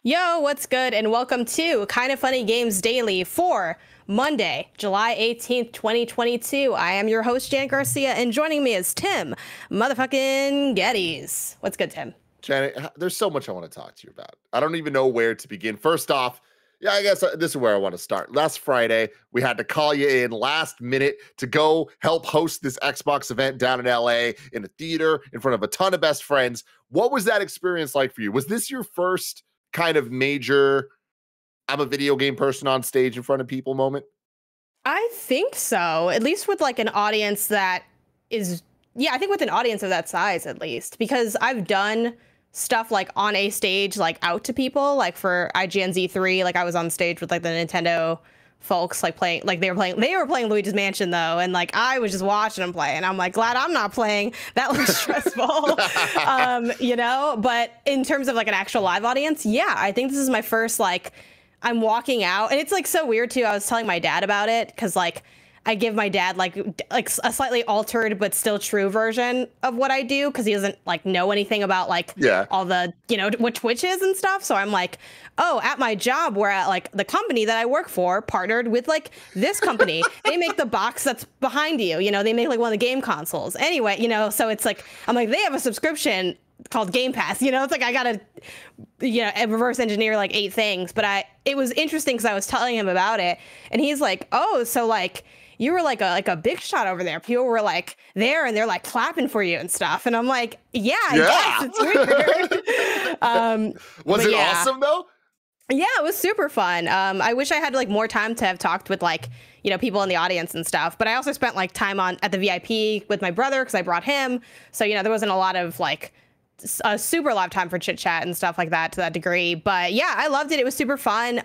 Yo, what's good? And welcome to Kind of Funny Games Daily for Monday, July 18th, 2022. I am your host, Jan Garcia, and joining me is Tim motherfucking Geddes. What's good, Tim? Janet, there's so much I want to talk to you about. I don't even know where to begin. First off, yeah, I guess this is where I want to start. Last Friday, we had to call you in last minute to go help host this Xbox event down in LA in a theater in front of a ton of best friends. What was that experience like for you? Was this your first kind of major, I'm a video game person on stage in front of people moment? I think so, at least with like an audience that is, yeah, I think with an audience of that size, at least, because I've done stuff like on a stage, like out to people, like for IGN Z3, like I was on stage with like the Nintendo folks, like playing, like they were playing Luigi's Mansion though, and like I was just watching them play, and I'm like, glad I'm not playing. That looks stressful. But in terms of like an actual live audience, yeah, I think this is my first, like, I'm walking out, and it's like so weird too. I was telling my dad about it because like I give my dad like a slightly altered but still true version of what I do because he doesn't like know anything about like all the, what Twitch is and stuff. So I'm like, oh, at my job, where at like the company that I work for partnered with like this company. They make the box that's behind you. They make like one of the game consoles. Anyway, so it's like, I'm like, they have a subscription called Game Pass. It's like I gotta, reverse engineer like 8 things. But it was interesting because I was telling him about it, and he's like, oh, so like, you were like a big shot over there. People were like there and they're like clapping for you and stuff. And I'm like, yeah. I guess it's weird. Was it awesome though? Yeah, it was super fun. I wish I had like more time to have talked with like, people in the audience and stuff. But I also spent like time at the VIP with my brother because I brought him. So, there wasn't a lot of like a super lot of time for chit chat and stuff like that to that degree. But yeah, I loved it. It was super fun.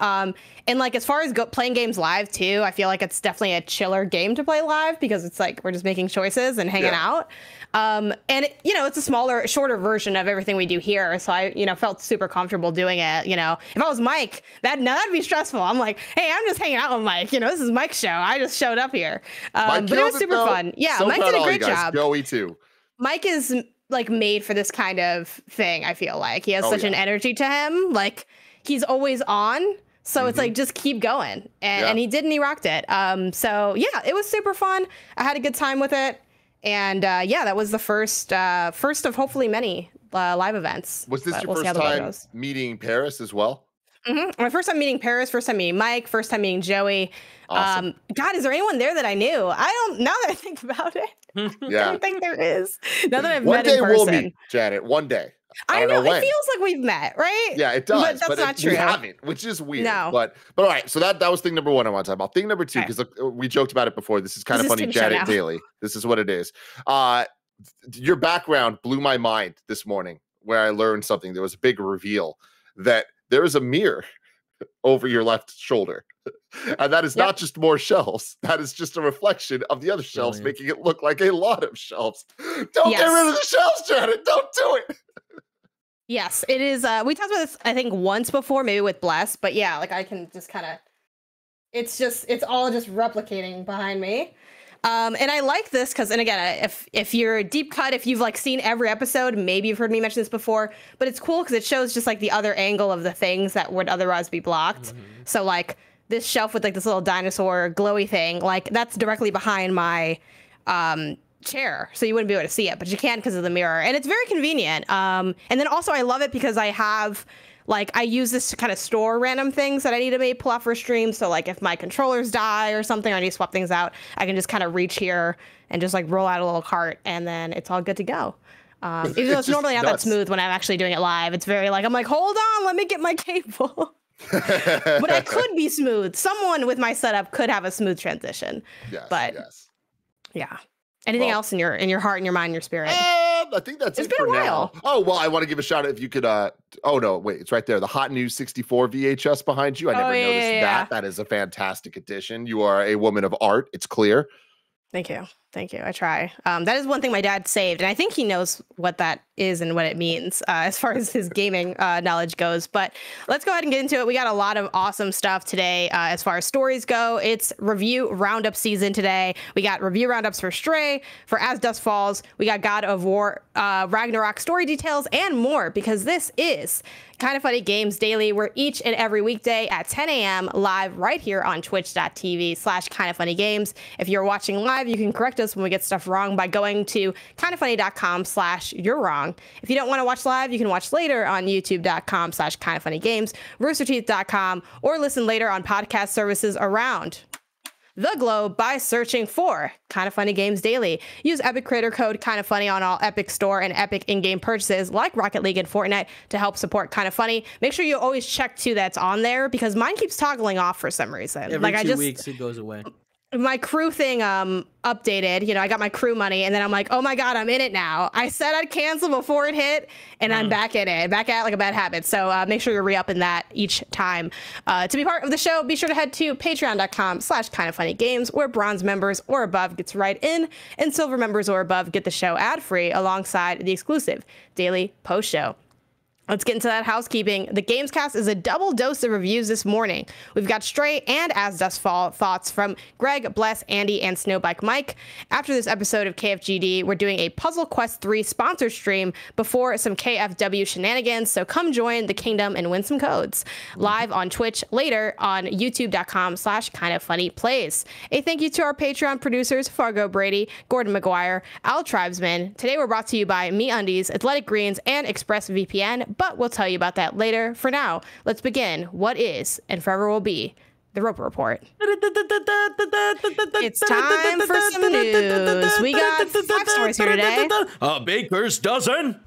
And like, as far as playing games live too, I feel like it's definitely a chiller game to play live because it's like, we're just making choices and hanging out. And it's a smaller, shorter version of everything we do here. So I, felt super comfortable doing it. If I was Mike, that'd be stressful. I'm like, hey, I'm just hanging out with Mike. This is Mike's show. I just showed up here. But it was super fun. Yeah, so Mike did a great job. Joey too. Mike is like made for this kind of thing. I feel like he has such an energy to him. Like he's always on. So it's like, just keep going. And he did, and he rocked it. So yeah, it was super fun. I had a good time with it. And that was the first of hopefully many live events. Was this your first time meeting Paris as well? My first time meeting Paris, first time meeting Mike, first time meeting Joey. Awesome. God, is there anyone there that I knew? I don't, now that I think about it. I don't think there is. Now that I've met in person. One day we'll meet, Janet. One day. I know it feels like we've met, right? Yeah, it does. But that's not true. We haven't, which is weird. No. But all right. So that was thing number 1 I want to talk about. Thing number 2, because we joked about it before. This is kind of funny, Janet Daily. This is what it is. Your background blew my mind this morning, where I learned something. There was a big reveal that there is a mirror over your left shoulder. And that is not just more shelves. That is just a reflection of the other shelves, making it look like a lot of shelves. Don't get rid of the shelves, Janet. Don't do it. Yes, it is. We talked about this, I think, once before, maybe with Bless. But yeah, like I can just kind of, it's all just replicating behind me. And I like this because, and again, if you're a deep cut, if you've like seen every episode, maybe you've heard me mention this before, but it's cool because it shows just like the other angle of the things that would otherwise be blocked. So like this shelf with like this little dinosaur glowy thing, like that's directly behind my chair, so you wouldn't be able to see it, but you can because of the mirror, and it's very convenient. And then also I love it because I have, like, I use this to kind of store random things that I need to maybe pull off for stream. So like if my controllers die or something, or I need to swap things out, I can just kind of reach here and just like roll out a little cart, and then it's all good to go. Even though it's normally not that smooth when I'm actually doing it live. It's very like, I'm like, hold on, let me get my cable. But I could be smooth. Someone with my setup could have a smooth transition. Yeah. Anything else in your heart and your mind and your spirit? I think that's it for now. Oh, well, I want to give a shout out if you could. Oh, no, wait, it's right there. The Hot News 64 VHS behind you. I never noticed that. That is a fantastic addition. You are a woman of art. It's clear. Thank you. Thank you. I try. That is one thing my dad saved, and I think he knows what that is and what it means as far as his gaming knowledge goes. But let's go ahead and get into it. We got a lot of awesome stuff today as far as stories go. It's review roundup season today. We got review roundups for Stray, for As Dusk Falls. We got God of War, Ragnarok story details, and more, because this is Kinda Funny Games Daily. We're each and every weekday at 10 a.m. live right here on twitch.tv/kindafunnygames. If you're watching live, you can correct us when we get stuff wrong by going to kindafunny.com/you're wrong. If you don't want to watch live, you can watch later on youtube.com/kindafunnygames, roosterteeth.com, or listen later on podcast services around the globe by searching for Kinda Funny Games Daily. Use Epic creator code Kinda Funny on all Epic Store and Epic in-game purchases like Rocket League and Fortnite to help support Kinda Funny. Make sure you always check too that's on there, because mine keeps toggling off for some reason. Every 2 weeks it goes away. My crew thing updated. I got my crew money, and then I'm like, oh my god, I'm in it now. I said I'd cancel before it hit, and I'm back in it, back at like a bad habit. So make sure you're re-upping that each time. To be part of the show, be sure to head to patreon.com/kindafunnygames, where bronze members or above gets right in, and silver members or above get the show ad-free alongside the exclusive daily post show. Let's get into that housekeeping. The Gamescast is a double dose of reviews this morning. We've got Stray and As Dusk Falls thoughts from Greg, Bless, Andy, and Snowbike Mike. After this episode of KFGD, we're doing a Puzzle Quest 3 sponsor stream before some KFW shenanigans, so come join the kingdom and win some codes. Live on Twitch later on youtube.com/kindafunnyplays. A thank you to our Patreon producers, Fargo Brady, Gordon McGuire, Al Tribesman. Today we're brought to you by MeUndies, Athletic Greens, and ExpressVPN, but we'll tell you about that later. For now, let's begin what is and forever will be the Roper Report. It's time for some news. We got 5 stories here today. A baker's dozen.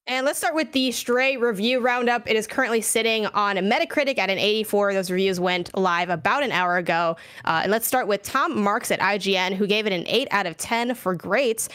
And let's start with the Stray review roundup. It is currently sitting on a Metacritic at an 84. Those reviews went live about an hour ago. And let's start with Tom Marks at IGN, who gave it an 8 out of 10 for great,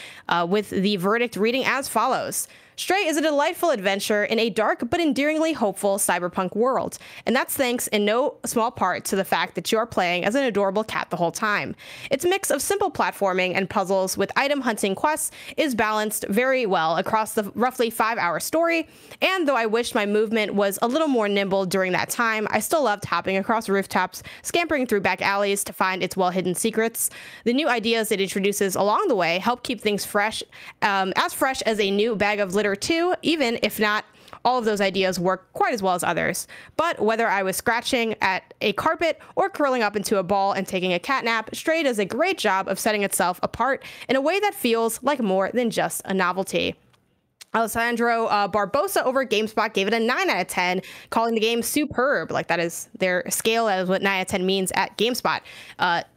with the verdict reading as follows. Stray is a delightful adventure in a dark but endearingly hopeful cyberpunk world, and that's thanks in no small part to the fact that you are playing as an adorable cat the whole time. Its mix of simple platforming and puzzles with item hunting quests is balanced very well across the roughly 5-hour story, and though I wished my movement was a little more nimble during that time, I still loved hopping across rooftops, scampering through back alleys to find its well-hidden secrets. The new ideas it introduces along the way help keep things fresh as a new bag of litter too, even if not all of those ideas work quite as well as others. But whether I was scratching at a carpet or curling up into a ball and taking a cat nap, Stray does a great job of setting itself apart in a way that feels like more than just a novelty. Alessandro Barbosa over at GameSpot gave it a 9 out of 10, calling the game superb. Like, that is their scale. That is what 9 out of 10 means at GameSpot.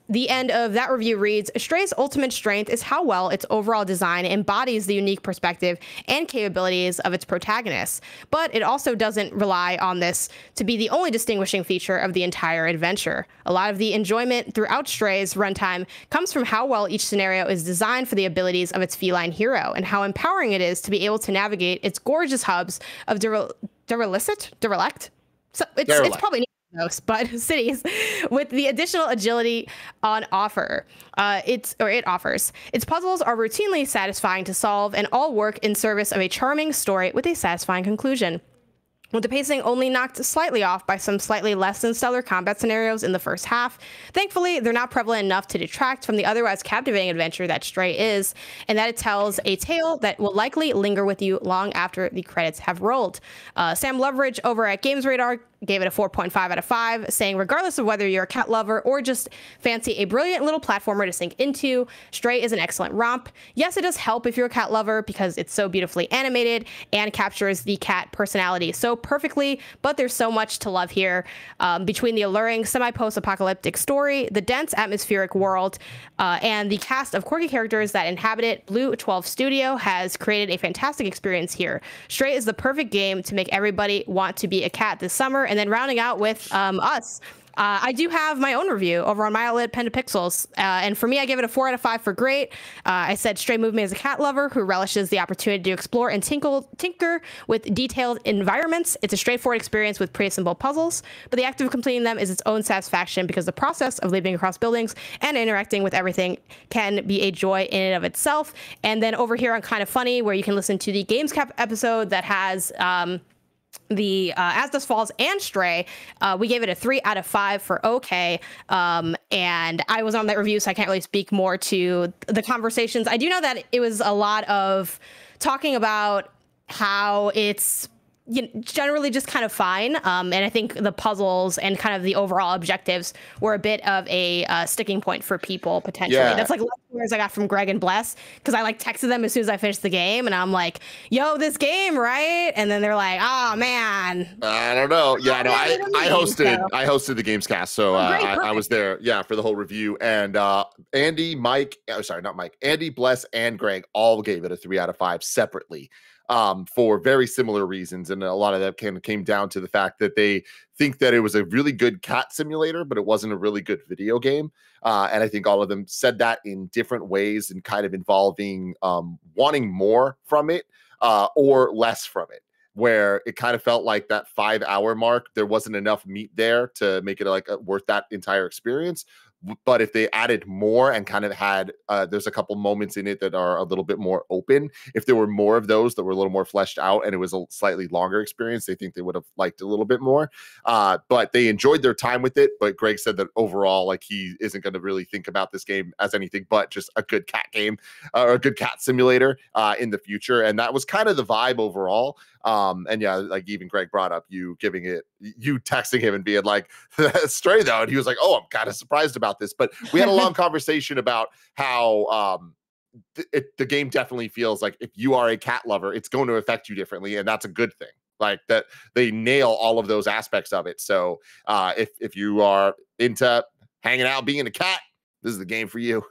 The end of that review reads, Stray's ultimate strength is how well its overall design embodies the unique perspective and capabilities of its protagonists. But it also doesn't rely on this to be the only distinguishing feature of the entire adventure. A lot of the enjoyment throughout Stray's runtime comes from how well each scenario is designed for the abilities of its feline hero, and how empowering it is to be able to navigate its gorgeous hubs of derelict? So it's probably most, but cities with the additional agility on offer. It offers. Its puzzles are routinely satisfying to solve and all work in service of a charming story with a satisfying conclusion. With the pacing only knocked slightly off by some slightly less than stellar combat scenarios in the first half, thankfully they're not prevalent enough to detract from the otherwise captivating adventure that Stray is, and that it tells a tale that will likely linger with you long after the credits have rolled. Sam Loveridge over at Games Radar gave it a 4.5 out of 5, saying regardless of whether you're a cat lover or just fancy a brilliant little platformer to sink into, Stray is an excellent romp. Yes, it does help if you're a cat lover because it's so beautifully animated and captures the cat personality so perfectly, but there's so much to love here. Between the alluring semi-post-apocalyptic story, the dense atmospheric world, and the cast of quirky characters that inhabit it, Blue 12 Studio has created a fantastic experience here. Stray is the perfect game to make everybody want to be a cat this summer. And then rounding out with us, I do have my own review over on my outlet, Pen to Pixels. And for me, I give it a 4 out of 5 for great. I said Stray moved me as a cat lover who relishes the opportunity to explore and tinker with detailed environments. It's a straightforward experience with pretty simple puzzles, but the act of completing them is its own satisfaction because the process of leaping across buildings and interacting with everything can be a joy in and of itself. And then over here on Kind of Funny, where you can listen to the Gamescap episode that has the As Dusk Falls and Stray, we gave it a 3 out of 5 for okay. And I was on that review, so I can't really speak more to the conversations. I do know that it was a lot of talking about how it's generally just kind of fine. And I think the puzzles and kind of the overall objectives were a bit of a sticking point for people potentially. Yeah. That's like letters I got from Greg and Bless, because I like texted them as soon as I finished the game, and I'm like, "Yo, this game, right?" And then they're like, "Oh man, I don't know." Yeah, no, I hosted the Gamescast, so I was there, yeah, for the whole review. And Andy, Andy, Bless, and Greg all gave it a 3 out of 5 separately. For very similar reasons. And a lot of that came down to the fact that they think that it was a really good cat simulator, but it wasn't a really good video game. And I think all of them said that in different ways and kind of involving wanting more from it or less from it, where it kind of felt like that 5-hour mark, there wasn't enough meat there to make it like worth that entire experience. But if they added more and kind of had, there's a couple moments in it that are a little bit more open. If there were more of those that were a little more fleshed out and it was a slightly longer experience, they think they would have liked it a little bit more. But they enjoyed their time with it. But Greg said that overall, like, he isn't going to really think about this game as anything but just a good cat game or a good cat simulator in the future. And that was kind of the vibe overall. And yeah, like even Greg brought up you texting him and being like, Stray though, and he was like, "Oh, I'm kind of surprised about this." But we had a long conversation about how the game definitely feels like if you are a cat lover, it's going to affect you differently, and that's a good thing. Like that, they nail all of those aspects of it. So if you are into hanging out, being a cat, this is the game for you.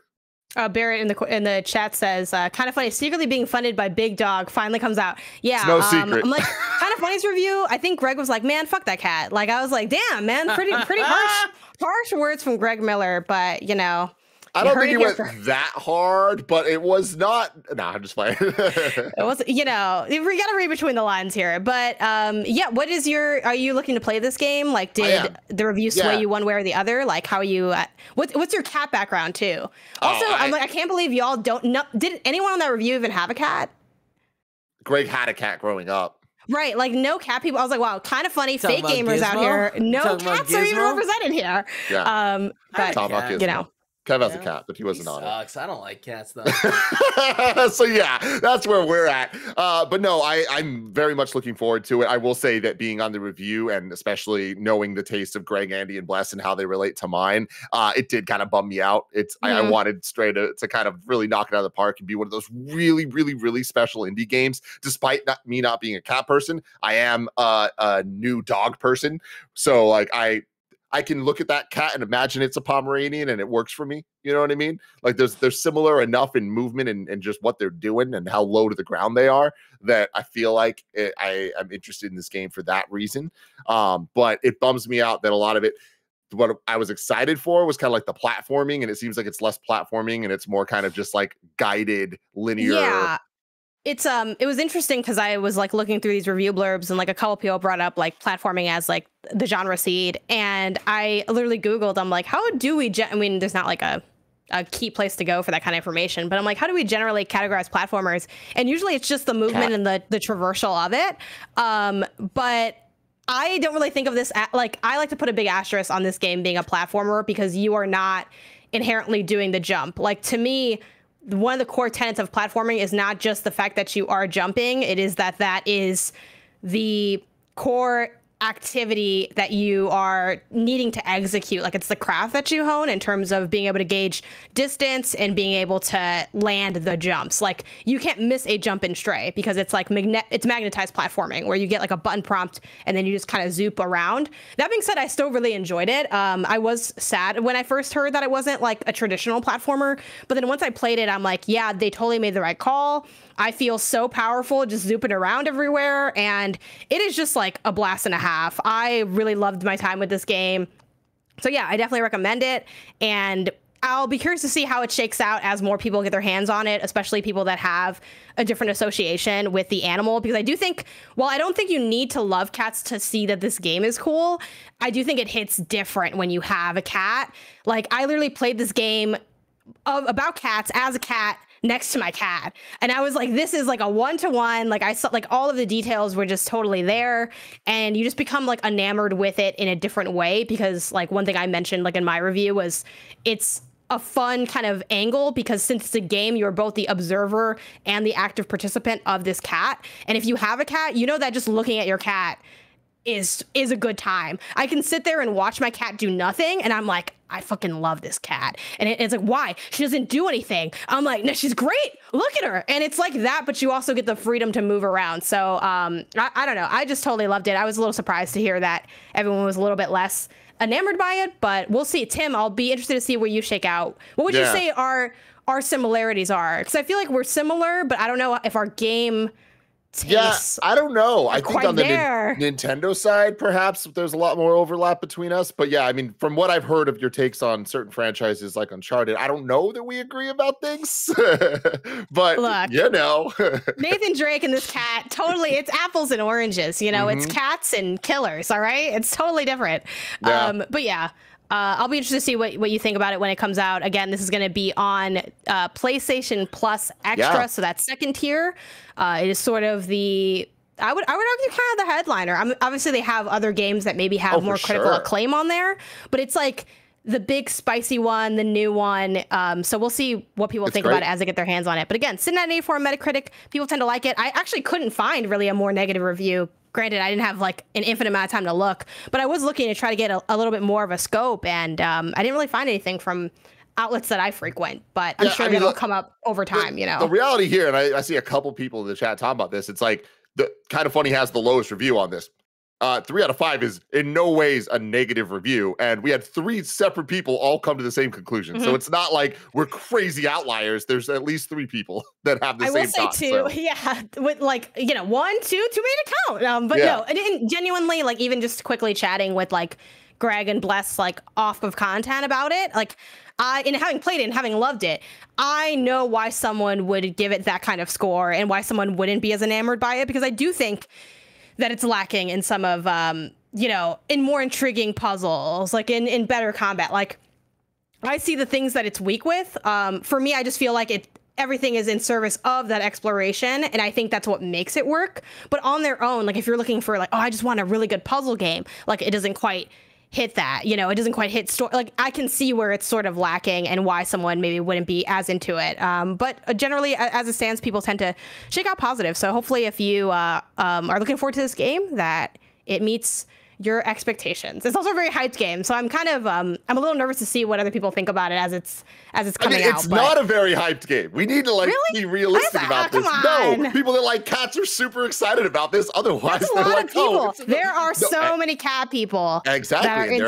Barrett in the chat says, "Kind of Funny secretly being funded by Big Dog finally comes out." Yeah, it's no secret. I'm like, Kind of Funny's review. I think Greg was like, "Man, fuck that cat." Like, I was like, "Damn, man, pretty harsh words from Greg Miller." But I don't think he went that hard, but it was not. Nah, I'm just playing. It was, we got to read between the lines here. But yeah, are you looking to play this game? Like, did the review sway you one way or the other? Like, how are you? What's your cat background too? Also, I'm like, I can't believe y'all don't know. Did anyone on that review even have a cat? Greg had a cat growing up. Right, like no cat people. I was like, wow, Kind of Funny, fake gamers out here. No cats are even represented here. Yeah. But Kev has a cat, but he wasn't on it. I don't like cats though. So yeah, that's where we're at. But no, I'm very much looking forward to it. I will say that being on the review and especially knowing the taste of Greg, Andy, and Bless and how they relate to mine, it did kind of bum me out. I wanted Stray to kind of really knock it out of the park and be one of those really, really, really special indie games. Despite me not being a cat person, I am a new dog person. So like I can look at that cat and imagine it's a Pomeranian and it works for me. You know what I mean? Like they're similar enough in movement and just what they're doing and how low to the ground they are that I feel like I am interested in this game for that reason. But it bums me out that a lot of it, what I was excited for was kind of like the platforming, and it seems like it's less platforming and it's more kind of just like guided linear. Yeah. It was interesting because I was like looking through these review blurbs and like a couple people brought up like platforming as like the genre seed, and I literally Googled, I'm like, how do we I mean, there's not like a key place to go for that kind of information, but I'm like, how do we generally categorize platformers? And usually it's just the movement and the traversal of it. But I don't really think of this like, I like to put a big asterisk on this game being a platformer because you are not inherently doing the jump. Like, to me, one of the core tenets of platforming is not just the fact that you are jumping. It is that is the core activity that you are needing to execute. Like, it's the craft that you hone in terms of being able to gauge distance and being able to land the jumps. Like, you can't miss a jump in Stray because it's like it's magnetized platforming where you get like a button prompt and then you just kind of zoop around. That being said, I still really enjoyed it. I was sad when I first heard that it wasn't like a traditional platformer, but then once I played it, I'm like, yeah, they totally made the right call. I feel so powerful just zooping around everywhere, and it is just like a blast and a half. I really loved my time with this game. So yeah, I definitely recommend it. And I'll be curious to see how it shakes out as more people get their hands on it, especially people that have a different association with the animal. Because I do think, while I don't think you need to love cats to see that this game is cool, I do think it hits different when you have a cat. Like, I literally played this game about cats as a cat next to my cat, and I was like, this is like a one-to-one. Like, I saw, like, all of the details were just totally there, and you just become like enamored with it in a different way. Because like, one thing I mentioned like in my review was it's a fun kind of angle, because since it's a game, you're both the observer and the active participant of this cat. And if you have a cat, you know that just looking at your cat is a good time. I can sit there and watch my cat do nothing, and I'm like, I fucking love this cat. And it's like, why? She doesn't do anything. I'm like, no, she's great. Look at her. And it's like that, but you also get the freedom to move around. So I don't know. I just totally loved it. I was a little surprised to hear that everyone was a little bit less enamored by it, but we'll see. Tim, I'll be interested to see where you shake out. What would you say our similarities are? Because I feel like we're similar, but I don't know if our game tastes. I don't know. I think on the Nintendo side, perhaps there's a lot more overlap between us. But yeah, I mean, from what I've heard of your takes on certain franchises like Uncharted, I don't know that we agree about things. But look, you know, Nathan Drake and this cat, totally, it's apples and oranges. You know, it's cats and killers. All right, it's totally different. Yeah. But yeah. I'll be interested to see what you think about it when it comes out. Again, this is going to be on PlayStation Plus Extra, so that's second tier. It is sort of the, I would argue, kind of the headliner. Obviously, they have other games that maybe have more critical acclaim on there, but it's like the big spicy one, the new one. So we'll see what people think about it as they get their hands on it. But again, sitting at an 84 on Metacritic, people tend to like it. I actually couldn't find really a more negative review. Granted, I didn't have like an infinite amount of time to look, but I was looking to try to get a little bit more of a scope, and I didn't really find anything from outlets that I frequent, but I'm sure it'll come up over time, you know. The reality here, and I see a couple people in the chat talking about this, it's like, the Kind of Funny has the lowest review on this. 3 out of 5 is in no ways a negative review, and we had 3 separate people all come to the same conclusion. So it's not like we're crazy outliers. There's at least 3 people that have the same thought. I will say 2, yeah, with like, you know, 1, 2, too many to count. But no, and genuinely, like, even just quickly chatting with like Greg and Bless, like, off of content about it, like, in having played it and having loved it, I know why someone would give it that kind of score and why someone wouldn't be as enamored by it, because I do think that it's lacking in some of, you know, in more intriguing puzzles, like in better combat. Like, I see the things that it's weak with. For me, I just feel like everything is in service of that exploration, and I think that's what makes it work. But on their own, like, if you're looking for like, oh, I just want a really good puzzle game, like, it doesn't quite hit that, you know, it doesn't quite hit story. Like, I can see where it's sort of lacking and why someone maybe wouldn't be as into it. But generally, as it stands, people tend to shake out positive. So hopefully, if you are looking forward to this game, that it meets your expectations. It's also a very hyped game, so I'm kind of I'm a little nervous to see what other people think about it as it's coming out. It's not a very hyped game. We need to be realistic about this. No, people that like cats are super excited about this. Otherwise, they're like, oh, there are so many cat people. Exactly,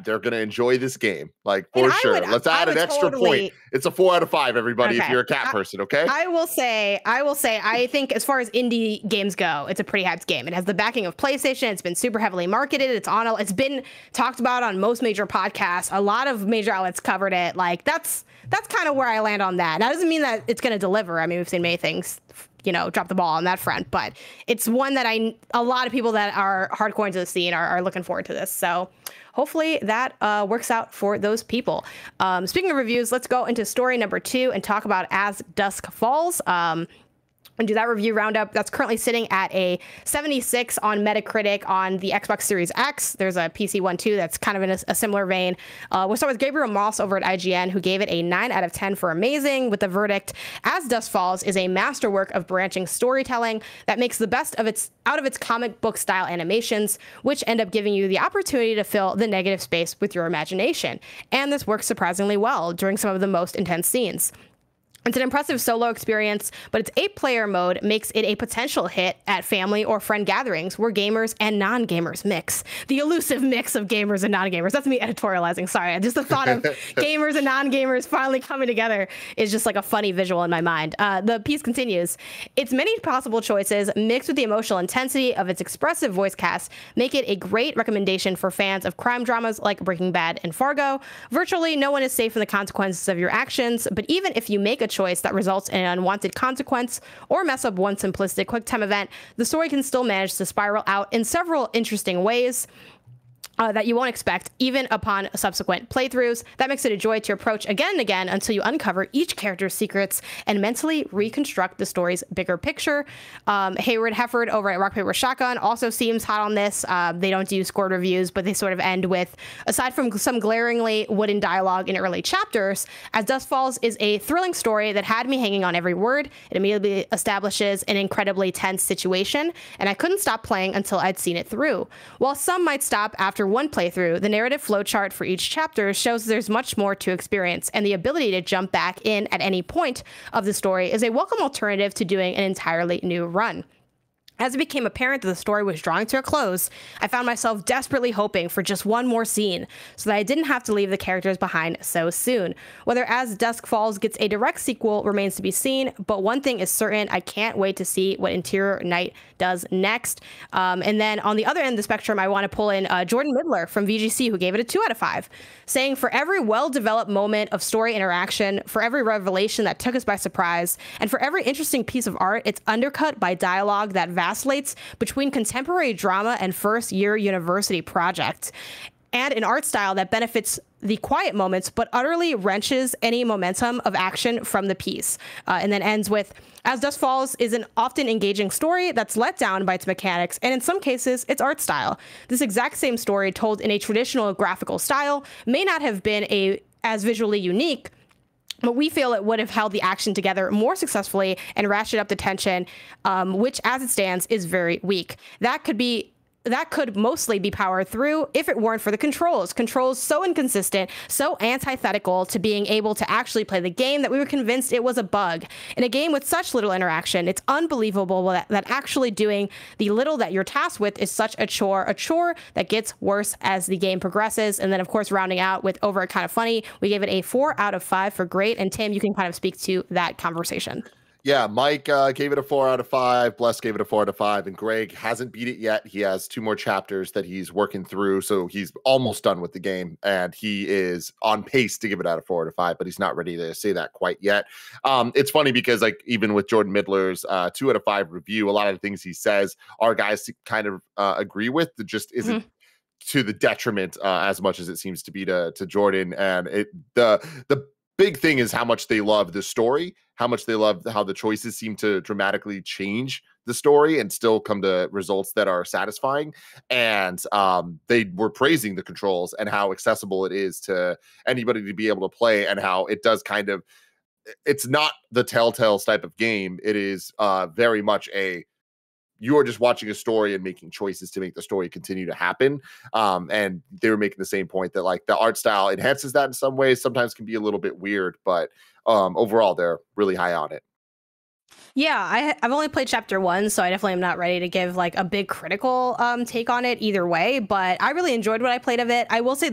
they're gonna enjoy this game, like, for sure. Let's add an extra point. It's a 4 out of 5, everybody. Okay. If you're a cat person, okay. I will say, I think as far as indie games go, it's a pretty hyped game. It has the backing of PlayStation. It's been super heavily marketed. It's been talked about on most major podcasts. A lot of major outlets covered it. Like, that's kind of where I land on that. That doesn't mean that it's going to deliver. I mean, we've seen many things, you know, drop the ball on that front, but it's one that a lot of people that are hardcore into the scene are looking forward to this. So hopefully that works out for those people. Speaking of reviews, let's go into story number 2 and talk about As Dusk Falls. And do that review roundup. That's currently sitting at a 76 on Metacritic on the Xbox Series X. There's a PC one too that's kind of in a similar vein. We'll start with Gabriel Moss over at IGN, who gave it a 9 out of 10 for amazing, with the verdict: As Dusk Falls is a masterwork of branching storytelling that makes the best of out of its comic book style animations, which end up giving you the opportunity to fill the negative space with your imagination. And this works surprisingly well during some of the most intense scenes. It's an impressive solo experience, but its 8-player mode makes it a potential hit at family or friend gatherings where gamers and non-gamers mix. The elusive mix of gamers and non-gamers. That's me editorializing. Sorry. Just the thought of gamers and non-gamers finally coming together is just like a funny visual in my mind. The piece continues. Its many possible choices, mixed with the emotional intensity of its expressive voice cast, make it a great recommendation for fans of crime dramas like Breaking Bad and Fargo. Virtually no one is safe from the consequences of your actions, but even if you make a choice that results in an unwanted consequence or mess up one simplistic QuickTime event, the story can still manage to spiral out in several interesting ways that you won't expect, even upon subsequent playthroughs. That makes it a joy to approach again and again until you uncover each character's secrets and mentally reconstruct the story's bigger picture. Hayward Hefford over at Rock Paper Shotgun also seems hot on this. They don't do scored reviews, but they sort of end with, aside from some glaringly wooden dialogue in early chapters, As Dusk Falls is a thrilling story that had me hanging on every word. It immediately establishes an incredibly tense situation, and I couldn't stop playing until I'd seen it through. While some might stop after one playthrough, the narrative flowchart for each chapter shows there's much more to experience, and the ability to jump back in at any point of the story is a welcome alternative to doing an entirely new run. As it became apparent that the story was drawing to a close, I found myself desperately hoping for just one more scene so that I didn't have to leave the characters behind so soon. Whether As Dusk Falls gets a direct sequel remains to be seen, but one thing is certain, I can't wait to see what Interior Night does next. And then on the other end of the spectrum, I want to pull in Jordan Midler from VGC, who gave it a 2 out of 5, saying, for every well-developed moment of story interaction, for every revelation that took us by surprise, and for every interesting piece of art, it's undercut by dialogue that vacillates between contemporary drama and first-year university project, and an art style that benefits the quiet moments but utterly wrenches any momentum of action from the piece. And then ends with, As Dusk Falls is an often engaging story that's let down by its mechanics and in some cases its art style. This exact same story told in a traditional graphical style may not have been as visually unique, but we feel it would have held the action together more successfully and ratcheted up the tension, which as it stands is very weak. That could mostly be powered through if it weren't for the controls. Controls so inconsistent, so antithetical to being able to actually play the game that we were convinced it was a bug. In a game with such little interaction, it's unbelievable that actually doing the little that you're tasked with is such a chore that gets worse as the game progresses. And then, of course, rounding out with Over It Kind of Funny, we gave it a 4 out of 5 for great. And Tim, you can kind of speak to that conversation. Yeah, Mike gave it a 4 out of 5. Bless gave it a 4 out of 5. And Greg hasn't beat it yet. He has 2 more chapters that he's working through. So he's almost done with the game. And he is on pace to give it out of 4 out of 5, but he's not ready to say that quite yet. It's funny because, like, even with Jordan Midler's 2 out of 5 review, a lot of the things he says are guys to kind of agree with. That just isn't to the detriment as much as it seems to be to Jordan. And the big thing is how much they love the story, how much they love how the choices seem to dramatically change the story and still come to results that are satisfying. And they were praising the controls and how accessible it is to anybody to be able to play, and how it does kind of, it's not the Telltale's type of game. It is very much you are just watching a story and making choices to make the story continue to happen. And they were making the same point that, like, the art style enhances that in some ways, sometimes can be a little bit weird, but overall they're really high on it. Yeah, I've only played chapter 1, so I definitely am not ready to give like a big critical take on it either way, but I really enjoyed what I played of it. I will say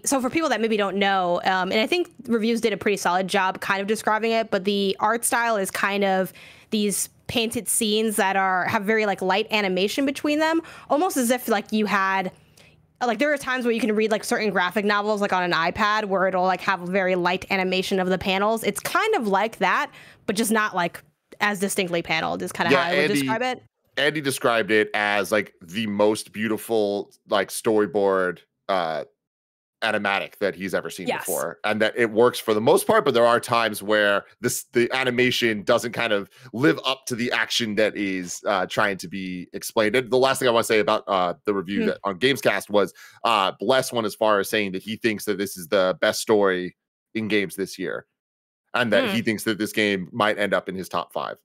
so for people that maybe don't know, and I think reviews did a pretty solid job kind of describing it, but the art style is kind of these painted scenes that have very like light animation between them, almost as if like you had, like, there are times where you can read like certain graphic novels like on an iPad where it'll like have a very light animation of the panels. It's kind of like that, but just not like as distinctly paneled is kind of how I would describe it. Andy described it as like the most beautiful like storyboard animatic that he's ever seen before, and that it works for the most part, but there are times where the animation doesn't kind of live up to the action that is trying to be explained. And the last thing I want to say about the review that on Gamescast was Bless one as far as saying that he thinks that this is the best story in games this year, and that he thinks that this game might end up in his top 5.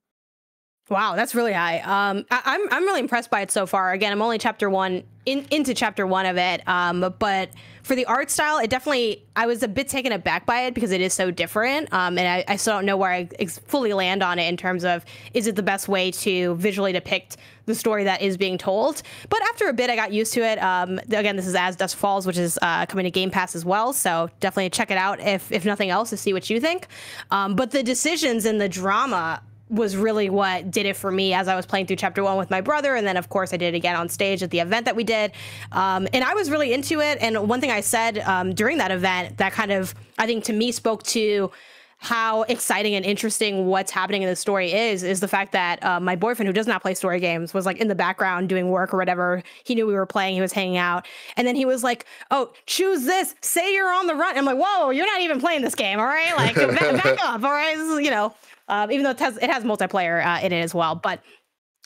Wow, that's really high. I'm really impressed by it so far. Again, I'm only chapter one into chapter one of it. But for the art style, it definitely, I was a bit taken aback by it because it is so different. And I still don't know where I fully land on it in terms of, is it the best way to visually depict the story that is being told? But after a bit, I got used to it. Again, this is As Dusk Falls, which is coming to Game Pass as well. So definitely check it out if nothing else, to see what you think. But the decisions and the drama was really what did it for me as I was playing through chapter one with my brother. And then, of course, I did it again on stage at the event that we did. And I was really into it. And one thing I said during that event that kind of, I think to me, spoke to how exciting and interesting what's happening in the story is the fact that my boyfriend, who does not play story games, was like in the background doing work or whatever. He knew we were playing. He was hanging out. And then he was like, oh, choose this. Say you're on the run. I'm like, whoa, you're not even playing this game. All right. Like, back up. All right. This is, you know, even though it has multiplayer in it as well. But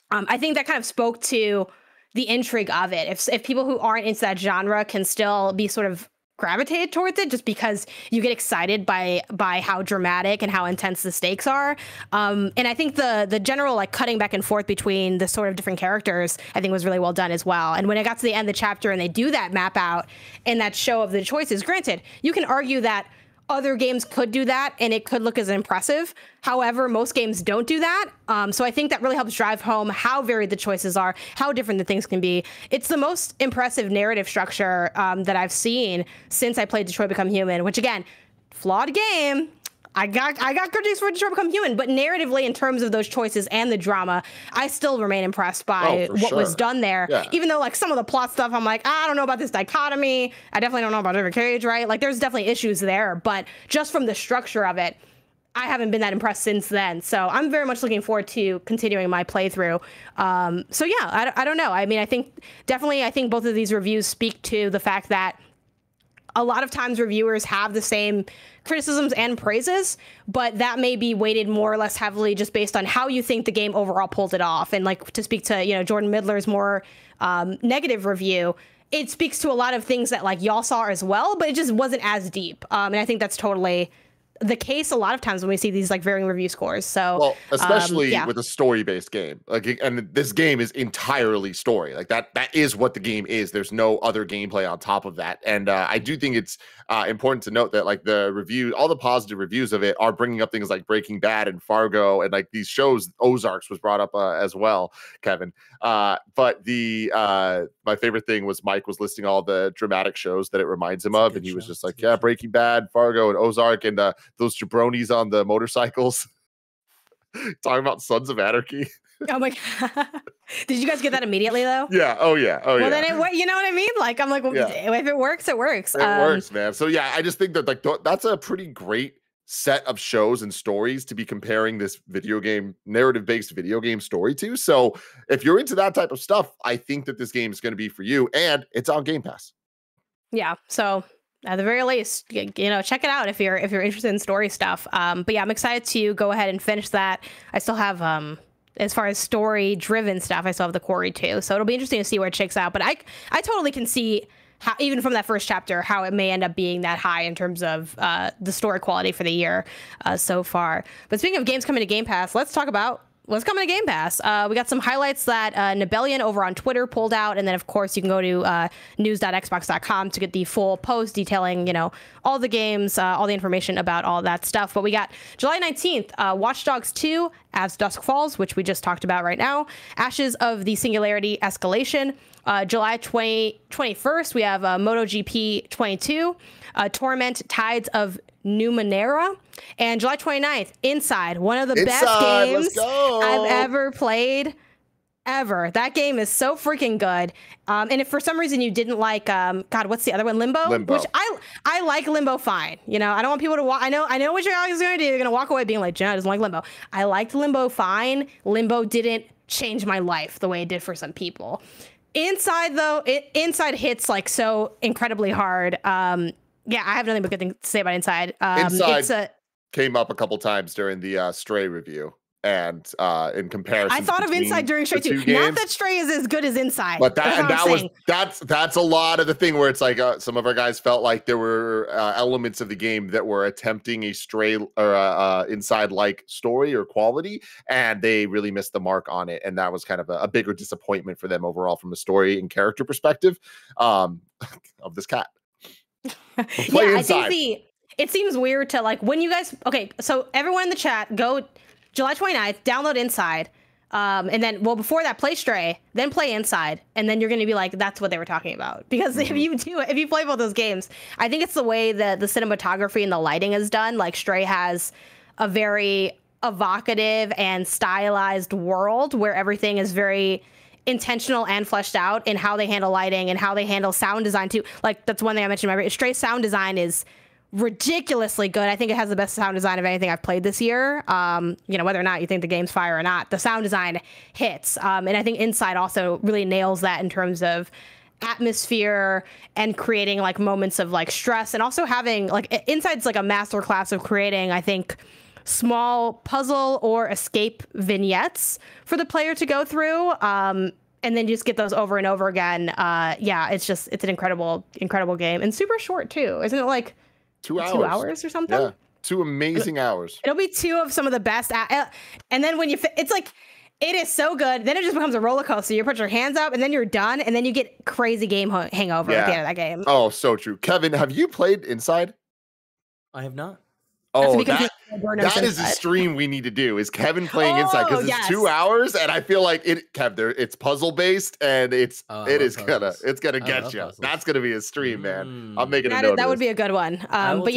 I think that kind of spoke to the intrigue of it. If people who aren't into that genre can still be sort of gravitated towards it just because you get excited by how dramatic and how intense the stakes are. And I think the general like cutting back and forth between the sort of different characters, I think was really well done as well. And when I got to the end of the chapter and they do that map out in that show of the choices, granted, you can argue that other games could do that and it could look as impressive. However, most games don't do that. So I think that really helps drive home how varied the choices are, how different the things can be. It's the most impressive narrative structure that I've seen since I played Detroit Become Human, which again, flawed game. I got critiques for Detroit Become Human, but narratively, in terms of those choices and the drama, I still remain impressed by what was done there. Yeah. Even though, like, some of the plot stuff, I'm like, I don't know about this dichotomy. I definitely don't know about River Cage, right? Like, there's definitely issues there, but just from the structure of it, I haven't been that impressed since then. So I'm very much looking forward to continuing my playthrough. So yeah, I don't know. I mean, I think both of these reviews speak to the fact that a lot of times reviewers have the same criticisms and praises, but that may be weighted more or less heavily just based on how you think the game overall pulled it off. And like, to speak to, you know, Jordan Midler's more negative review, it speaks to a lot of things that like y'all saw as well, but it just wasn't as deep. And I think that's totally the case a lot of times when we see these like varying review scores. So, well, especially with a story-based game, like, and this game is entirely story. Like that is what the game is. There's no other gameplay on top of that. And I do think it's important to note that like the review, all the positive reviews of it are bringing up things like Breaking Bad and Fargo and like these shows. Ozarks was brought up as well, Kevin. But the my favorite thing was Mike was listing all the dramatic shows that it reminds him of, and he was just like, yeah, Breaking Bad, Fargo, and Ozark, and those jabronis on the motorcycles. Talking about Sons of Anarchy. Oh my god! Did you guys get that immediately though? Yeah. Oh yeah. Oh yeah. Well, then you know what I mean? Like, I'm like, well, if it works, it works. It works, man. So yeah, I just think that like that's a pretty great set of shows and stories to be comparing this video game narrative-based video game story to. So if you're into that type of stuff, I think that this game is going to be for you, and it's on Game Pass. Yeah. So at the very least, you know, check it out if you're interested in story stuff. But yeah, I'm excited to go ahead and finish that. I still have as far as story driven stuff, I still have the Quarry too. So it'll be interesting to see where it shakes out. But I totally can see how, even from that first chapter, how it may end up being that high in terms of the story quality for the year so far. But speaking of games coming to Game Pass, let's talk about what's coming to Game Pass. We got some highlights that Nebellion over on Twitter pulled out. And then, of course, you can go to news.xbox.com to get the full post detailing, you know, all the games, all the information about all that stuff. But we got July 19th, Watch Dogs 2, As Dusk Falls, which we just talked about right now, Ashes of the Singularity Escalation. July 21st, we have MotoGP 22, Torment Tides of Numenera, and July 29th, Inside, one of the best games I've ever played, ever. That game is so freaking good. And if for some reason you didn't like, God, what's the other one? Limbo? Which I like Limbo fine. You know, I don't want people to walk. I know what you're always going to do. You're going to walk away being like, Jenna doesn't like Limbo. I liked Limbo fine. Limbo didn't change my life the way it did for some people. Inside, though, Inside hits like so incredibly hard. Yeah, I have nothing but good things to say about Inside. Inside came up a couple times during the Stray review, and in comparison, I thought of Inside during Stray too. Not that Stray is as good as Inside, but that's a lot of the thing where it's like some of our guys felt like there were elements of the game that were attempting a Stray or Inside like story or quality, and they really missed the mark on it, and that was kind of a bigger disappointment for them overall from a story and character perspective of this cat. Yeah, Inside. I think it seems weird to like when you guys, okay, so everyone in the chat, go July 29th, download Inside, and then, well, before that, play Stray, then play Inside, and then you're going to be like, that's what they were talking about. Because if you play both those games, I think it's the way that the cinematography and the lighting is done. Like, Stray has a very evocative and stylized world where everything is very intentional and fleshed out in how they handle lighting and how they handle sound design too. Like, that's one thing I mentioned in my Stray sound design is ridiculously good. I think it has the best sound design of anything I've played this year. You know, whether or not you think the game's fire or not, the sound design hits. And I think Inside also really nails that in terms of atmosphere and creating like moments of like stress, and also having like Inside's like a masterclass of creating, I think, small puzzle or escape vignettes for the player to go through, and then just get those over and over again. Yeah, it's an incredible game, and super short too. Isn't it like 2 hours? 2 hours or something? Yeah, 2 amazing hours. It'll be 2 of some of the best. And then when it's like, it is so good. Then it just becomes a roller coaster. You put your hands up, and then you're done, and then you get crazy game hangover at the end of that game. Oh, so true. Kevin, have you played Inside? I have not. Oh, that is a stream we need to do, is Kevin playing Inside, because it's 2 hours, and I feel like it's puzzle based, and it's gonna get you. Puzzles. That's gonna be a stream, man. I'm making a note. That would be a good one. But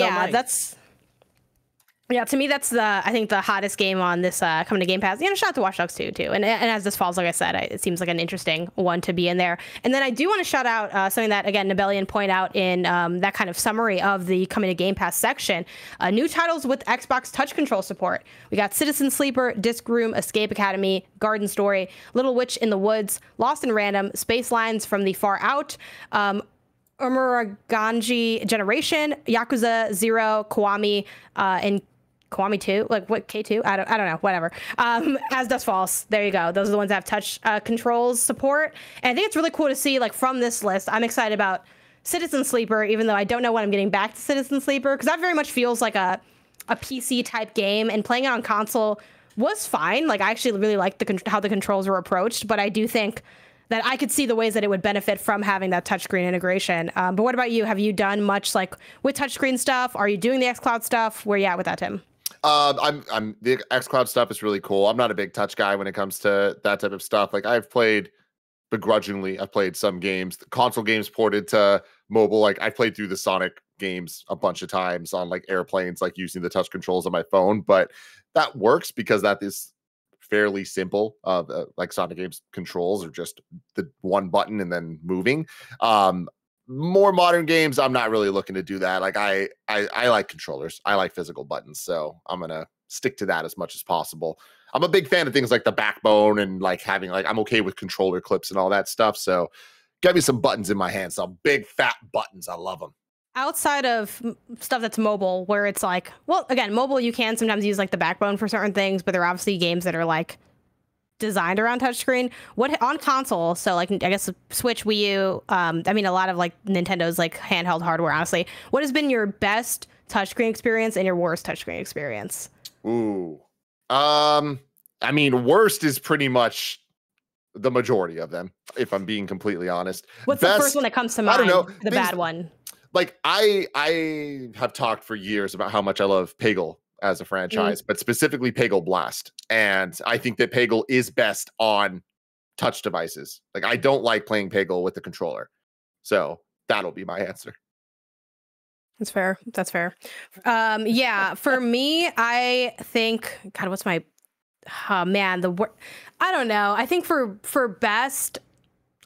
yeah, to me, that's I think the hottest game on this coming to Game Pass. You know, shout out to Watch Dogs 2 too. And as this falls, like I said, it seems like an interesting one to be in there. And then I do want to shout out something that, again, Nibelian point out in that kind of summary of the coming to Game Pass section. New titles with Xbox touch control support. We got Citizen Sleeper, Disc Room, Escape Academy, Garden Story, Little Witch in the Woods, Lost in Random, Space Lines from the Far Out, Umuraganji Generation, Yakuza 0, Kiwami, and Kiwami 2, like what, K2? I don't know, whatever. As Dusk Falls, there you go. Those are the ones that have touch controls support. And I think it's really cool to see, like, from this list, I'm excited about Citizen Sleeper, even though I don't know when I'm getting back to Citizen Sleeper, because that very much feels like a PC type game, and playing it on console was fine. Like, I actually really liked how the controls were approached, but I do think that I could see the ways that it would benefit from having that touchscreen integration. But what about you? Have you done much like with touchscreen stuff? Are you doing the xCloud stuff? Where you at with that, Tim? I'm the xCloud stuff is really cool. I'm not a big touch guy when it comes to that type of stuff. Like, I've played begrudgingly. I've played some games, console games ported to mobile. Like, I played through the Sonic games a bunch of times on like airplanes, like using the touch controls on my phone. But that works because that is fairly simple. Like Sonic games controls are just the one button and then moving. More modern games, I'm not really looking to do that. Like, I like controllers. I like physical buttons, so I'm gonna stick to that as much as possible. I'm a big fan of things like the Backbone and like having like, I'm okay with controller clips and all that stuff. So get me some buttons in my hand. Some big fat buttons. I love them. Outside of stuff that's mobile, where it's like, well, again, mobile, you can sometimes use like the Backbone for certain things, but there are obviously games that are like designed around touchscreen. What on console? So like, I guess Switch, Wii U. I mean, a lot of like Nintendo's like handheld hardware. Honestly, what has been your best touchscreen experience and your worst touchscreen experience? Ooh, I mean, worst is pretty much the majority of them, if I'm being completely honest. What's the first one that comes to mind? I don't know. The bad one. Like, I have talked for years about how much I love Peggle as a franchise, but specifically Peggle Blast. And I think that Peggle is best on touch devices. Like, I don't like playing Peggle with the controller. So that'll be my answer. That's fair. That's fair. Yeah, for me, I think, God, what's my, oh man, I don't know. I think for best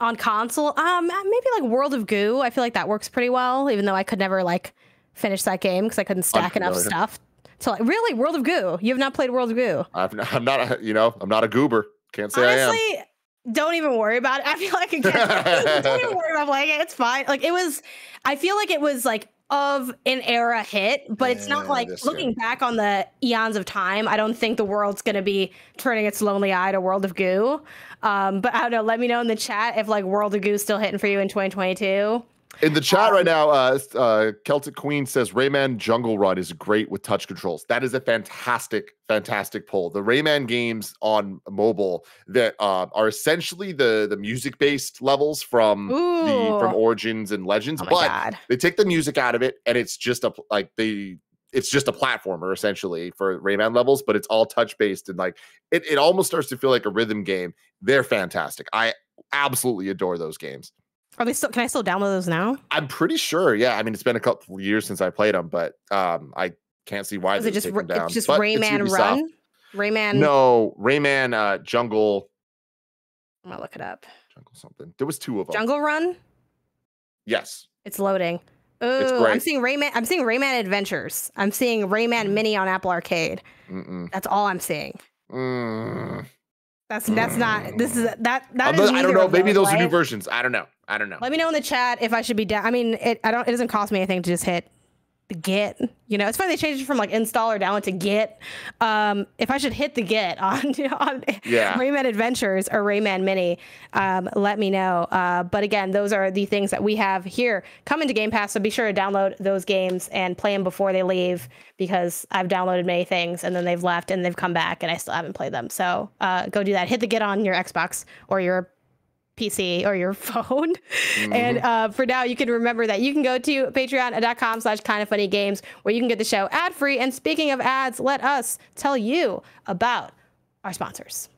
on console, maybe like World of Goo. I feel like that works pretty well, even though I could never like finish that game because I couldn't stack enough stuff. So like, really, World of Goo? You have not played World of Goo? I'm not a goober. Can't say honestly, I am. Don't even worry about it. I feel like, again, don't even worry about playing it. It's fine. Like, I feel like it was like of an era hit, but it's not like looking back on the eons of time. I don't think the world's going to be turning its lonely eye to World of Goo. But I don't know. Let me know in the chat if like World of Goo is still hitting for you in 2022. In the chat right now, Celtic Queen says Rayman Jungle Run is great with touch controls. That is a fantastic poll. The Rayman games on mobile that are essentially the music-based levels from Origins and Legends, but they take the music out of it, and it's just a platformer essentially for Rayman levels, but it's all touch-based, and like it almost starts to feel like a rhythm game. They're fantastic. I absolutely adore those games. Are they still? Can I still download those now? I'm pretty sure. Yeah, I mean, it's been a couple of years since I played them, but I can't see why they just take them down. It's just Rayman Run. Rayman. No, Rayman Jungle. I'm gonna look it up. Jungle something. There was 2 of them. Jungle Run. Yes. It's loading. Oh, I'm seeing Rayman. I'm seeing Rayman Adventures. I'm seeing Rayman Mini on Apple Arcade. That's all I'm seeing. That's not. This is that. I don't know. Maybe those are new versions. I don't know. Let me know in the chat if I should be down. I mean, it doesn't cost me anything to just hit the get. You know, it's funny they changed it from like install or download to get. If I should hit the get on Rayman Adventures or Rayman Mini, let me know. But again, those are the things that we have here coming to Game Pass. So be sure to download those games and play them before they leave, because I've downloaded many things and then they've left and they've come back and I still haven't played them. So go do that. Hit the get on your Xbox or your PC or your phone. And for now, you can remember that you can go to patreon.com/kindoffunnygames, where you can get the show ad free. And speaking of ads, let us tell you about our sponsors.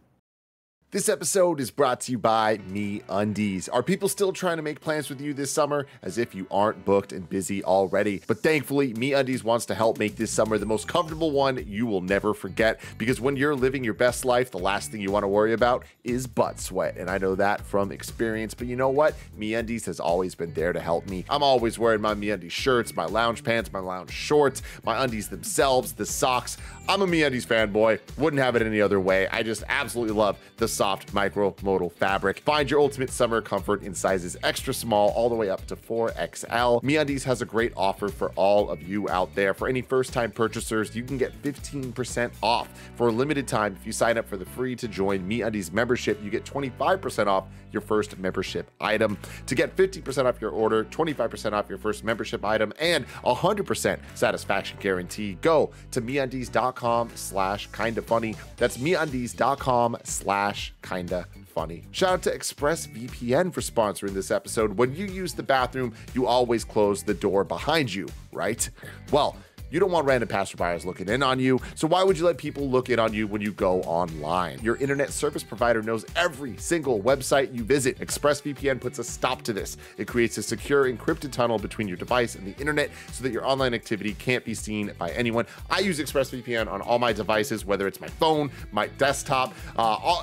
This episode is brought to you by MeUndies. Are people still trying to make plans with you this summer, as if you aren't booked and busy already? But thankfully, MeUndies wants to help make this summer the most comfortable one you will never forget, because when you're living your best life, the last thing you want to worry about is butt sweat. And I know that from experience, but you know what? MeUndies has always been there to help me. I'm always wearing my MeUndies shirts, my lounge pants, my lounge shorts, my undies themselves, the socks. I'm a MeUndies fanboy. Wouldn't have it any other way. I just absolutely love the soft micro-modal fabric. Find your ultimate summer comfort in sizes extra small all the way up to 4XL. MeUndies has a great offer for all of you out there. For any first-time purchasers, you can get 15% off for a limited time. If you sign up for the free to join MeUndies membership, you get 25% off your first membership item. To get 50% off your order, 25% off your first membership item, and 100% satisfaction guarantee, go to MeUndies.com/kindafunny. That's MeUndies.com/kindafunny. Shout out to ExpressVPN for sponsoring this episode. When you use the bathroom, you always close the door behind you, right? Well, you don't want random passerbyers looking in on you, so why would you let people look in on you when you go online? Your internet service provider knows every single website you visit. ExpressVPN puts a stop to this. It creates a secure encrypted tunnel between your device and the internet so that your online activity can't be seen by anyone. I use ExpressVPN on all my devices, whether it's my phone, my desktop,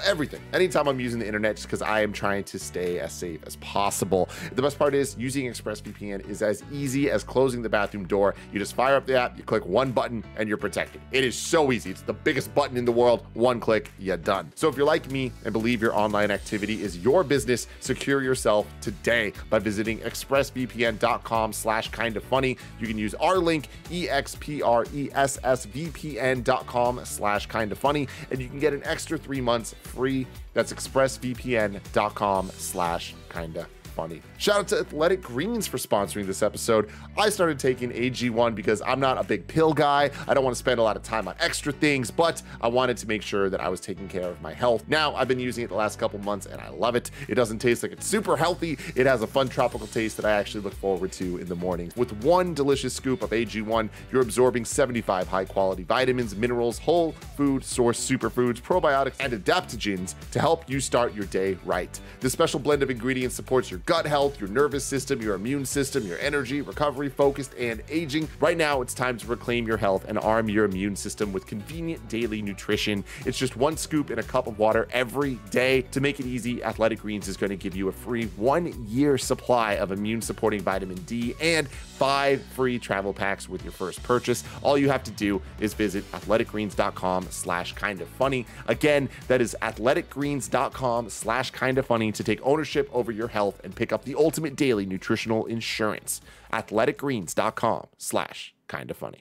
everything. Anytime I'm using the internet, just because I am trying to stay as safe as possible. The best part is using ExpressVPN is as easy as closing the bathroom door. You just fire up the app, you click one button, and you're protected. It is so easy. It's the biggest button in the world. One click, you're done. So if you're like me and believe your online activity is your business, secure yourself today by visiting expressvpn.com/kindafunny. You can use our link, expressvpn.com/kindafunny, and you can get an extra 3 months free. That's expressvpn.com/kindafunny. Shout out to Athletic Greens for sponsoring this episode. I started taking AG1 because I'm not a big pill guy. I don't want to spend a lot of time on extra things, but I wanted to make sure that I was taking care of my health. Now, I've been using it the last couple months and I love it. It doesn't taste like it's super healthy. It has a fun tropical taste that I actually look forward to in the mornings. With one delicious scoop of AG1, you're absorbing 75 high-quality vitamins, minerals, whole food source superfoods, probiotics, and adaptogens to help you start your day right. This special blend of ingredients supports your gut health, your nervous system, your immune system, your energy, recovery, focused, and aging. Right now, it's time to reclaim your health and arm your immune system with convenient daily nutrition. It's just one scoop in a cup of water every day. To make it easy, Athletic Greens is going to give you a free 1-year supply of immune-supporting vitamin D and 5 free travel packs with your first purchase. All you have to do is visit athleticgreens.com/kindafunny. Again, that is athleticgreens.com/kindafunny to take ownership over your health and and pick up the ultimate daily nutritional insurance. athleticgreens.com/kindafunny.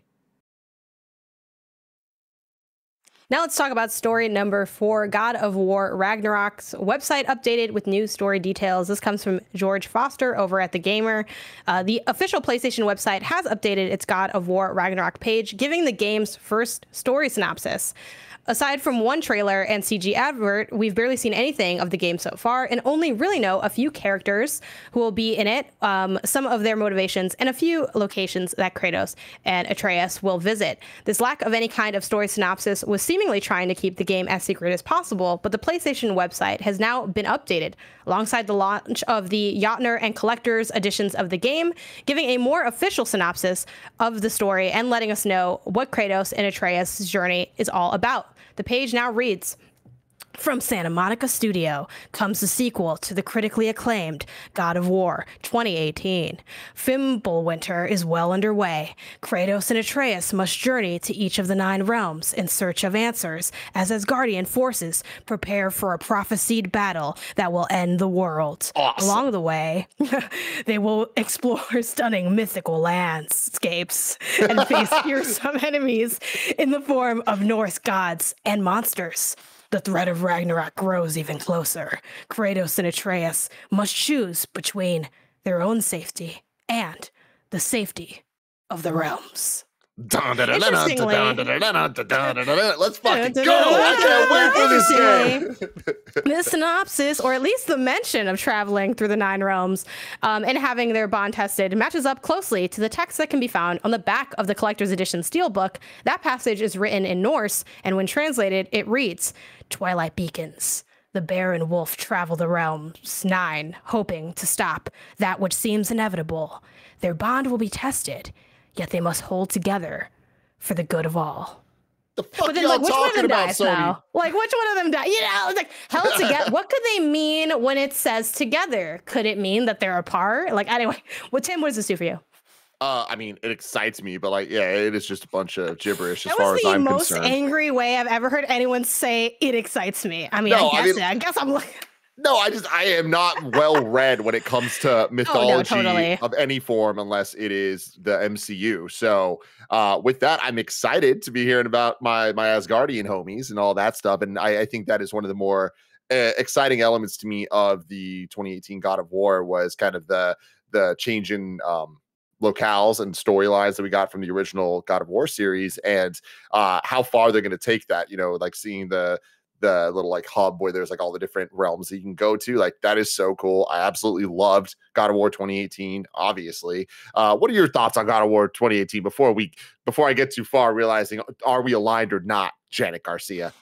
Now let's talk about story number 4, God of War Ragnarok's website updated with new story details. This comes from George Foster over at The Gamer. The official PlayStation website has updated its God of War Ragnarok page, giving the game's first story synopsis. Aside from one trailer and CG advert, we've barely seen anything of the game so far and only really know a few characters who will be in it, some of their motivations, and a few locations that Kratos and Atreus will visit. This lack of any kind of story synopsis was seemingly trying to keep the game as secret as possible, but the PlayStation website has now been updated alongside the launch of the Jotner and Collector's editions of the game, giving a more official synopsis of the story and letting us know what Kratos and Atreus' journey is all about. The page now reads, from Santa Monica Studio comes the sequel to the critically acclaimed God of War 2018. Fimbulwinter is well underway. Kratos and Atreus must journey to each of the 9 realms in search of answers as Asgardian forces prepare for a prophesied battle that will end the world. Awesome. Along the way, they will explore stunning mythical landscapes and face fearsome enemies in the form of Norse gods and monsters. The threat of Ragnarok grows even closer. Kratos and Atreus must choose between their own safety and the safety of the realms. Let's fucking go! I can't wait for this game. The synopsis, or at least the mention of traveling through the 9 realms and having their bond tested, matches up closely to the text that can be found on the back of the Collector's Edition Steelbook. That passage is written in Norse, and when translated, it reads, Twilight beacons. The bear and wolf travel the realms 9, hoping to stop that which seems inevitable. Their bond will be tested, yet they must hold together for the good of all. The fuck but then, y'all like, which one of talking them about, dies Sony? now? Like, which one of them died? You know, it's like, held together. What could they mean when it says together? Could it mean that they're apart? Like, anyway, Tim, what does this do for you? I mean, it excites me, but like, yeah, it is just a bunch of gibberish as That far was as I'm the most concerned. angry way I've ever heard anyone say it excites me. I mean, No, I guess I'm like... No, I am not well read when it comes to mythology totally. of any form, unless it is the MCU. So with that, I'm excited to be hearing about my Asgardian homies and all that stuff. And I think that is one of the more exciting elements to me of the 2018 God of War was kind of the change in locales and storylines that we got from the original God of War series, and how far they're going to take that. You know, like seeing the little like hub where there's like all the different realms that you can go to. Like that is so cool. I absolutely loved God of War 2018, obviously. What are your thoughts on God of War 2018 before I get too far, realizing are we aligned or not, Janet Garcia?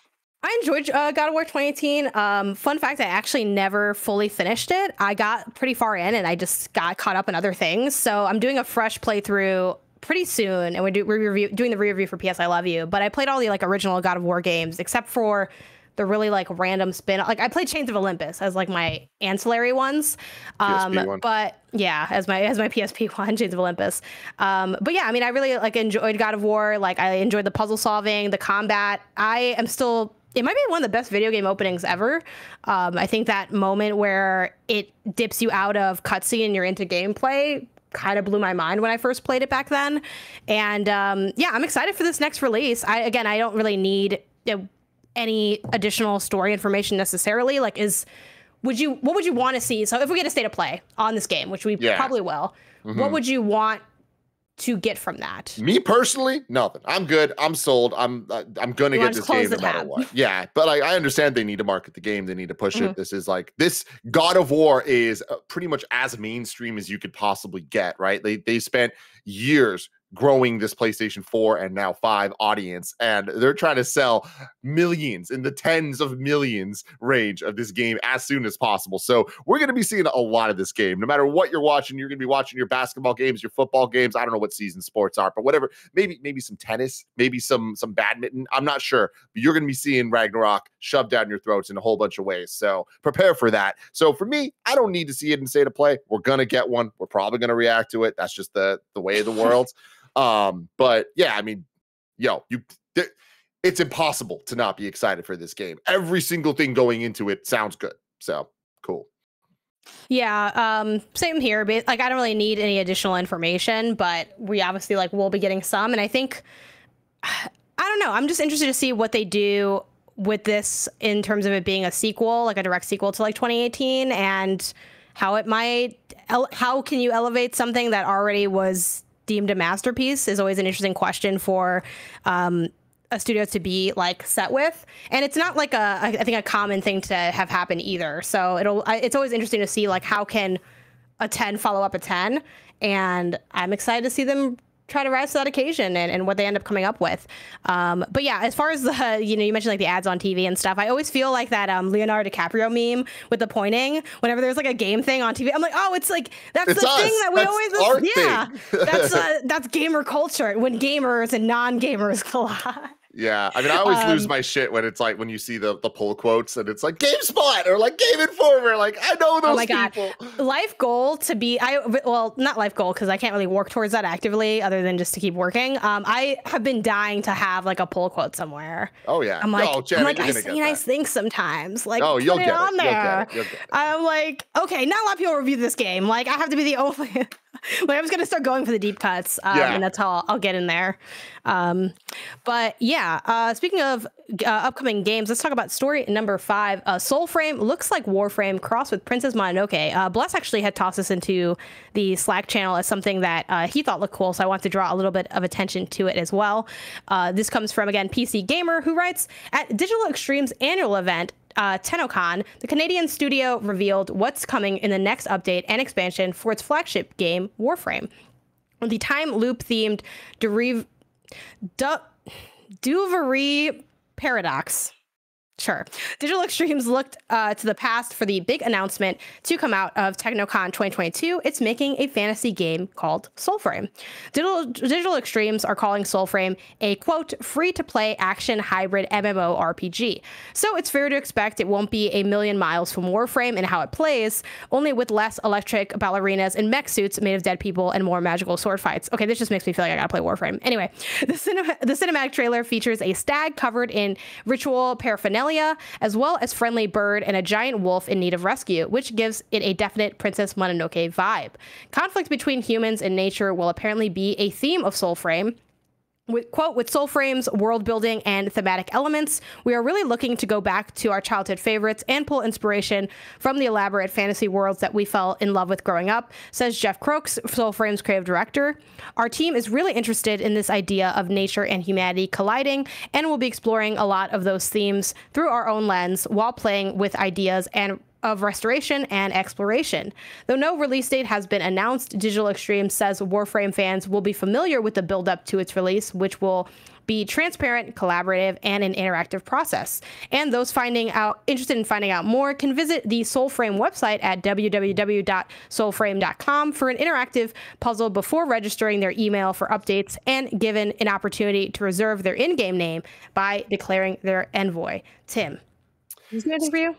I enjoyed God of War 2018. Fun fact, I actually never fully finished it. I got pretty far in and I just got caught up in other things. So I'm doing a fresh playthrough pretty soon, and we're doing the re-review for PS I Love You. But I played all the like original God of War games, except for the really like random spin. Like I played Chains of Olympus as like my ancillary ones. PSP one. But yeah, as my PSP one, Chains of Olympus. But yeah, I mean, I really like enjoyed God of War. Like I enjoyed the puzzle solving, the combat. It might be one of the best video game openings ever. I think that moment where it dips you out of cutscene and you're into gameplay kind of blew my mind when I first played it back then. And yeah, I'm excited for this next release. I don't really need any additional story information necessarily. Like, what would you want to see? So if we get a state of play on this game, which we probably will, what would you want to get from that? Me personally, nothing. I'm good. I'm sold. I'm gonna get this game no matter what. Yeah, but I understand they need to market the game. They need to push it. This God of War is pretty much as mainstream as you could possibly get. Right? They spent years growing this PlayStation 4 and now 5 audience, and they're trying to sell millions in the tens of millions range of this game as soon as possible. So we're going to be seeing a lot of this game. No matter what you're watching, you're going to be watching your basketball games, your football games. I don't know what season sports are, but whatever. Maybe some tennis, maybe some badminton. I'm not sure, but you're going to be seeing Ragnarok shoved down your throats in a whole bunch of ways. So prepare for that. So for me, I don't need to see it in state of play. We're going to get one. We're probably going to react to it. That's just the way of the world. But yeah, I mean, it's impossible to not be excited for this game. Every single thing going into it sounds good. So cool. Yeah, same here. But like, I don't really need any additional information, but we obviously like will be getting some. And I think, I don't know. I'm just interested to see what they do with this in terms of it being a sequel, like a direct sequel to like 2018, and how it might. How can you elevate something that already was deemed a masterpiece? Is always an interesting question for a studio to be like set with, and it's not like I think a common thing to have happen either. So it's always interesting to see like how can a 10 follow up a 10, and I'm excited to see them try to rise to that occasion and what they end up coming up with. But yeah, as far as the, you mentioned like the ads on TV and stuff, I always feel like that Leonardo DiCaprio meme with the pointing whenever there's like a game thing on TV. I'm like, oh, it's like, that's the thing that we always, yeah, that's gamer culture when gamers and non-gamers collide. Yeah, I mean, I always lose my shit when it's like when you see the pull quotes and it's like GameSpot or like Game Informer. Like, I know those people. God. Life goal to be not life goal because I can't really work towards that actively other than just to keep working. I have been dying to have like a pull quote somewhere. Oh yeah, I'm like, Janet, I say nice things sometimes. Like, oh, you'll put get it on there. You'll get it. I'm like, okay, not a lot of people review this game. Like, I have to be the only. Like, I'm just gonna start going for the deep cuts, and that's how I'll get in there. But yeah, speaking of upcoming games, let's talk about story number 5. Soulframe looks like Warframe crossed with Princess Mononoke. Bless actually had tossed this into the Slack channel as something that he thought looked cool, so I want to draw a little bit of attention to it as well. This comes from, again, PC Gamer, who writes, at Digital Extreme's annual event, TennoCon, the Canadian studio revealed what's coming in the next update and expansion for its flagship game, Warframe. The time loop-themed Duvary Paradox. Sure. Digital Extremes looked to the past for the big announcement to come out of TechnoCon 2022. It's making a fantasy game called Soulframe. Digital Extremes are calling Soulframe a, quote, free-to-play action hybrid MMORPG. So it's fair to expect it won't be a million miles from Warframe and how it plays, only with less electric ballerinas and mech suits made of dead people and more magical sword fights. Okay, this just makes me feel like I gotta play Warframe. Anyway, the cinematic trailer features a stag covered in ritual paraphernalia, as well as friendly bird and a giant wolf in need of rescue, which gives it a definite Princess Mononoke vibe. Conflict between humans and nature will apparently be a theme of Soulframe. With Soulframe's world building and thematic elements, we are really looking to go back to our childhood favorites and pull inspiration from the elaborate fantasy worlds that we fell in love with growing up, says Jeff Crooks, Soulframe's creative director. Our team is really interested in this idea of nature and humanity colliding, and we'll be exploring a lot of those themes through our own lens while playing with ideas of restoration and exploration. Though no release date has been announced, Digital Extremes says Warframe fans will be familiar with the build-up to its release, which will be transparent, collaborative, and an interactive process. And those interested in finding out more can visit the Soulframe website at www.soulframe.com for an interactive puzzle before registering their email for updates and given an opportunity to reserve their in-game name by declaring their envoy. Tim, is there anything for you?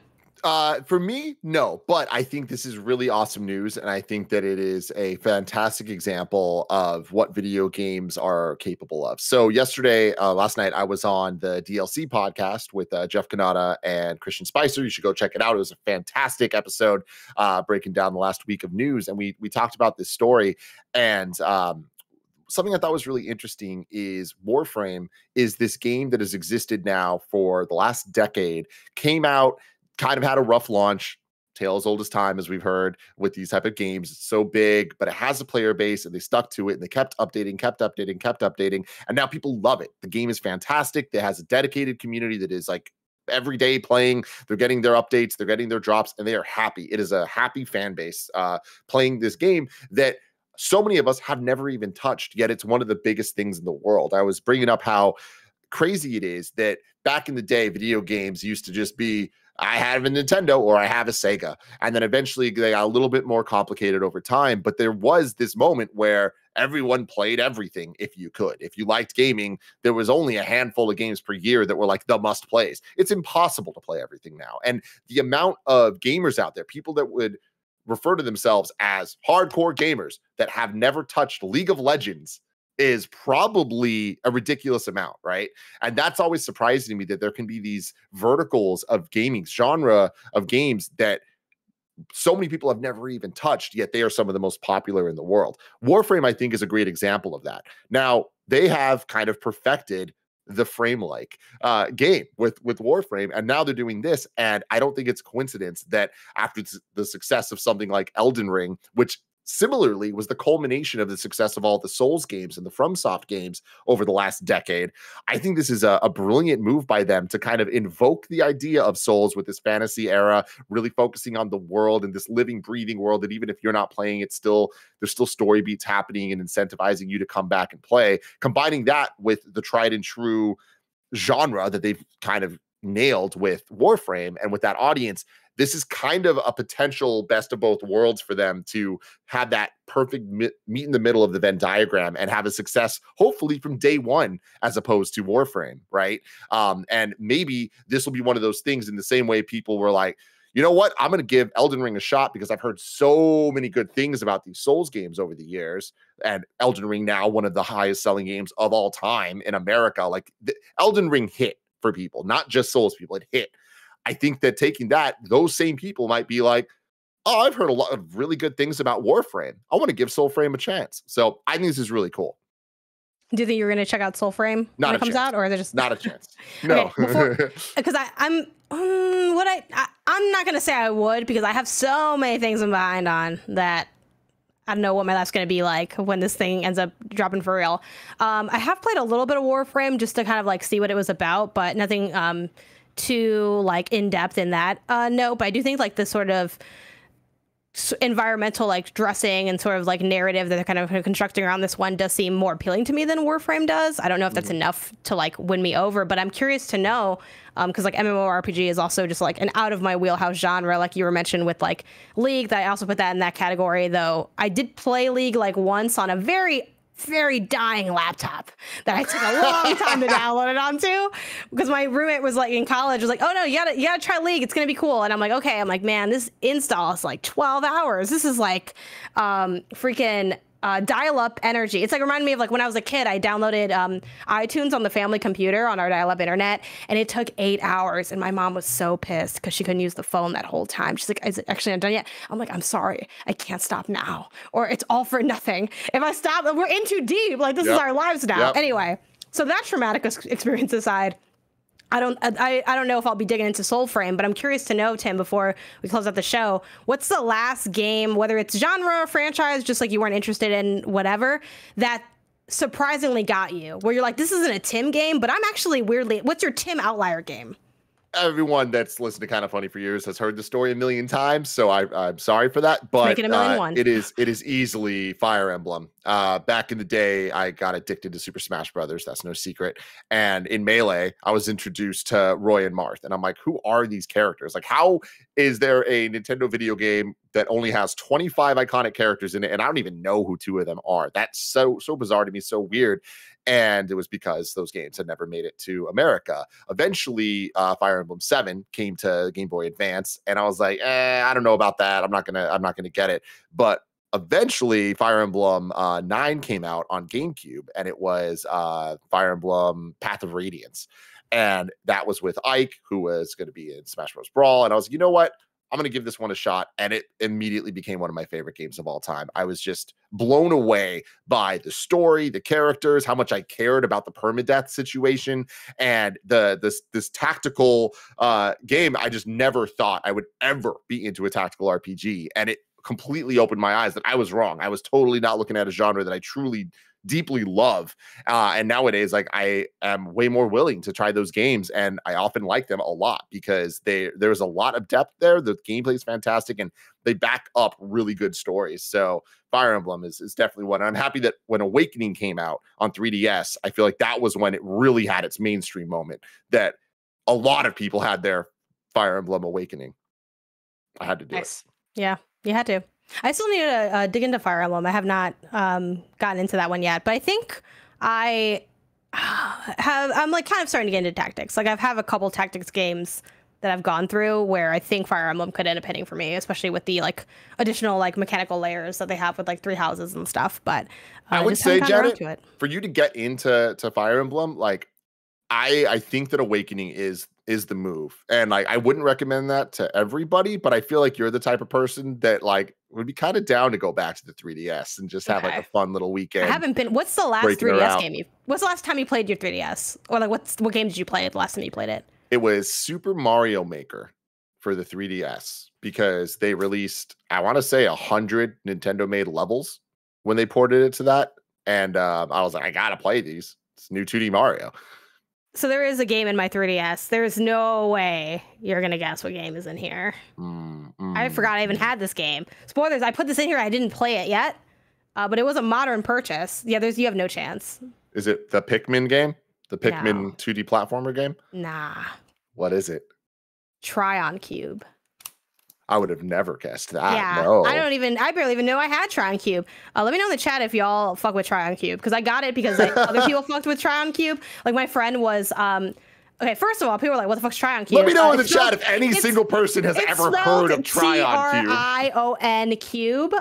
For me, no, but I think this is really awesome news, and I think that it is a fantastic example of what video games are capable of. So last night, I was on the DLC podcast with Jeff Kanata and Christian Spicer. You should go check it out. It was a fantastic episode breaking down the last week of news, and we talked about this story, and something I thought was really interesting is Warframe is this game that has existed now for the last decade, came out, kind of had a rough launch, tale as old as time, as we've heard with these type of games. It's so big, but it has a player base, and they stuck to it, and they kept updating, and now people love it. The game is fantastic. It has a dedicated community that is like every day playing. They're getting their updates, they're getting their drops, and they are happy. It is a happy fan base playing this game that so many of us have never even touched, yet it's one of the biggest things in the world. I was bringing up how crazy it is that back in the day, video games used to just be, I have a Nintendo or I have a Sega. And then eventually they got a little bit more complicated over time. But there was this moment where everyone played everything if you could. If you liked gaming, there was only a handful of games per year that were like the must plays. It's impossible to play everything now. And the amount of gamers out there, people that would refer to themselves as hardcore gamers that have never touched League of Legends, is probably a ridiculous amount, right? And that's always surprising to me, that there can be these verticals of gaming, genre of games that so many people have never even touched, yet they are some of the most popular in the world. Warframe, I think, is a great example of that. Now, they have kind of perfected the frame-like game with Warframe, and now they're doing this. And I don't think it's coincidence that after the success of something like Elden Ring, which similarly was the culmination of the success of all the Souls games and the FromSoft games over the last decade, I think this is a brilliant move by them to kind of invoke the idea of Souls with this fantasy era, really focusing on the world and this living, breathing world that even if you're not playing it, there's still story beats happening and incentivizing you to come back and play. Combining that with the tried and true genre that they've kind of nailed with Warframe and with that audience, this is kind of a potential best of both worlds for them to have that perfect meet in the middle of the Venn diagram and have a success, hopefully from day one, as opposed to Warframe, right? And maybe this will be one of those things in the same way people were like, you know what? I'm going to give Elden Ring a shot because I've heard so many good things about these Souls games over the years. And Elden Ring now, one of the highest selling games of all time in America. Like Elden Ring hit for people, not just Souls people. It hit. I think that taking that, those same people might be like, oh, I've heard a lot of really good things about Warframe. I want to give Soulframe a chance. So I think this is really cool. Do you think you're going to check out Soulframe when it comes out, or is it just not a chance? No, because I'm not going to say I would, because I have so many things in mind on that. I don't know what my life's going to be like when this thing ends up dropping for real. I have played a little bit of Warframe just to kind of like see what it was about, but nothing too like in depth in that. No, but I do think like this sort of environmental like dressing and sort of like narrative that they're kind of constructing around this one does seem more appealing to me than Warframe does. I don't know if that's enough to like win me over, but I'm curious to know, because like MMORPG is also just like an out of my wheelhouse genre, like you were mentioned with like League. That I also put that in that category, though I did play League like once on a very dying laptop that I took a long time to download it onto, because my roommate was like in college was like, oh no, you gotta try League, it's gonna be cool. And I'm like, okay. I'm like, man, this install is like 12 hours. This is like freaking dial-up energy. It's like reminded me of like when I was a kid, I downloaded iTunes on the family computer on our dial-up internet, and it took 8 hours, and my mom was so pissed because she couldn't use the phone that whole time. She's like, is it actually not done yet? I'm like, I'm sorry, I can't stop now, or it's all for nothing. If I stop, we're in too deep. Like this is our lives now. Anyway, so that traumatic experience aside, I don't know if I'll be digging into Soulframe, but I'm curious to know, Tim, before we close out the show, what's the last game, whether it's genre, franchise, just like you weren't interested in, whatever, that surprisingly got you, where you're like, this isn't a Tim game, but I'm actually weirdly, what's your Tim outlier game? Everyone that's listened to Kind of Funny for years has heard the story a million times, so I'm sorry for that, but it is easily Fire Emblem. Back in the day, I got addicted to Super Smash Brothers. That's no secret. And in Melee, I was introduced to Roy and Marth, and I'm like, who are these characters? Like, how is there a Nintendo video game that only has 25 iconic characters in it, and I don't even know who two of them are? That's so bizarre to me, so weird. And it was because those games had never made it to America. Eventually, Fire Emblem 7 came to Game Boy Advance, and I was like, I don't know about that. I'm not gonna get it. But eventually, Fire Emblem 9 came out on GameCube, and it was Fire Emblem Path of Radiance, and that was with Ike, who was going to be in Smash Bros. Brawl. And I was like, you know what? I'm going to give this one a shot. And it immediately became one of my favorite games of all time. I was just blown away by the story, the characters, how much I cared about the permadeath situation, and this tactical game. I just never thought I would ever be into a tactical RPG. And it completely opened my eyes that I was wrong. I was totally not looking at a genre that I truly deeply love, and nowadays, like, I am way more willing to try those games, and I often like them a lot because there's a lot of depth there. The gameplay is fantastic, and they back up really good stories. So Fire Emblem is definitely one. And I'm happy that when Awakening came out on 3DS, I feel like that was when it really had its mainstream moment, that a lot of people had their Fire Emblem Awakening. I had to do it. Yeah, you had to. I still need to dig into Fire Emblem. I have not gotten into that one yet, but I think I'm like kind of starting to get into tactics. Like I have a couple tactics games that I've gone through where I think Fire Emblem could end up hitting for me, especially with the like additional like mechanical layers that they have with like 3 houses and stuff. But I would say, Janet, for you to get into Fire Emblem, like, I think that Awakening is the move, and like I wouldn't recommend that to everybody, but I feel like you're the type of person that like would be kind of down to go back to the 3DS and just have like a fun little weekend. I haven't been. What's the last 3DS game what's the last time you played your 3DS? Or like what game did you play the last time you played it? It was Super Mario Maker for the 3DS because they released, I want to say 100 Nintendo made levels when they ported it to that. And I was like, I gotta play these. It's new 2D Mario. So there is a game in my 3DS. There's no way you're going to guess what game is in here. I forgot I even had this game. Spoilers, I put this in here. I didn't play it yet, but it was a modern purchase. Yeah, you have no chance. Is it the Pikmin game? The Pikmin 2D platformer game? Nah. What is it? Tryon Cube. I would have never guessed that. Yeah, no. I barely even know I had Tryon Cube. Let me know in the chat if y'all fuck with Tryon Cube, because I got it because like, other people fucked with Tryon Cube. Like my friend was, okay, first of all, people were like, what the fuck's Tryon Cube? Let me know in the chat if any single person has ever heard of Tryon Cube. Cube.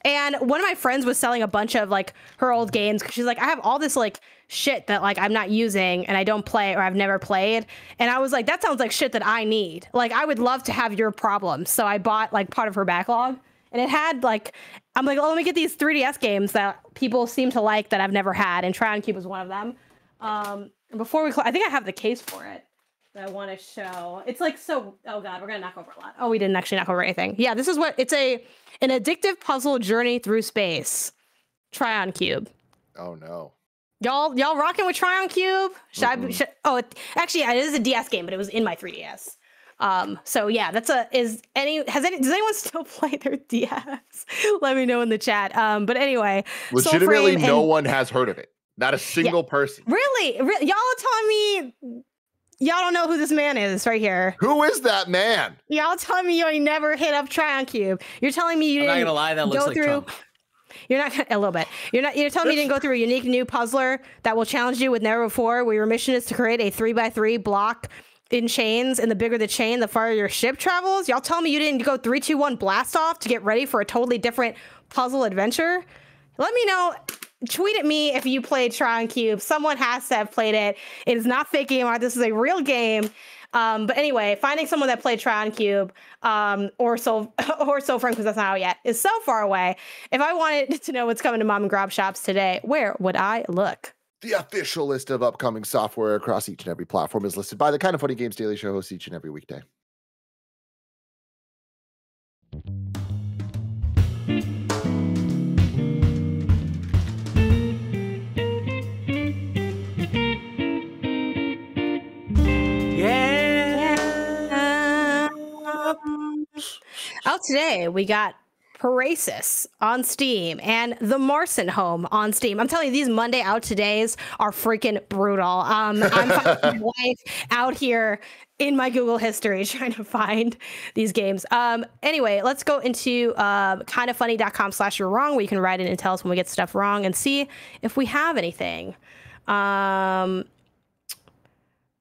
And one of my friends was selling a bunch of like her old games because she's like, I have all this like shit that like I'm not using and I don't play or I've never played. And I was like, that sounds like shit that I need. Like I would love to have your problems. So I bought like part of her backlog, and it had like, I'm like, oh, let me get these 3DS games that people seem to like that I've never had. And Tryon Cube was one of them. Before we I think I have the case for it that I want to show. It's like, so, oh God, we're going to knock over a lot. Oh, we didn't actually knock over anything. Yeah, this is what, it's an addictive puzzle journey through space. Tryon Cube. Oh no. Y'all rocking with Tryon Cube? Actually, it is a DS game, but it was in my 3DS. So yeah, does anyone still play their DS? Let me know in the chat. But anyway, legitimately, no one has heard of it. Not a single person. Really? Y'all are telling me y'all don't know who this man is right here. Who is that man? Y'all telling me you ain't never hit up Tryon Cube. You're telling me you didn't. I'm not gonna lie, that looks like Trump. You're not a little bit. You're telling me you didn't go through a unique new puzzler that will challenge you with never before, where your mission is to create a 3x3 block in chains, and the bigger the chain, the farther your ship travels. Y'all tell me you didn't go 3, 2, 1 blast off to get ready for a totally different puzzle adventure. Let me know. Tweet at me if you played Tryon Cube. Someone has to have played it. It is not fake game art. This is a real game. But anyway, finding someone that played Tryon Cube or Soul Frame, because that's not out yet, is so far away. If I wanted to know what's coming to mom and grab shops today, where would I look? The official list of upcoming software across each and every platform is listed by the Kind of Funny Games Daily Show hosts each and every weekday. Out today, we got Parasis on Steam and The Marson Home on Steam. I'm telling you, these Monday out todays are freaking brutal. I'm finding my life out here in my Google history trying to find these games. Anyway, let's go into kindoffunny.com/you're wrong, where you can write in and tell us when we get stuff wrong and see if we have anything.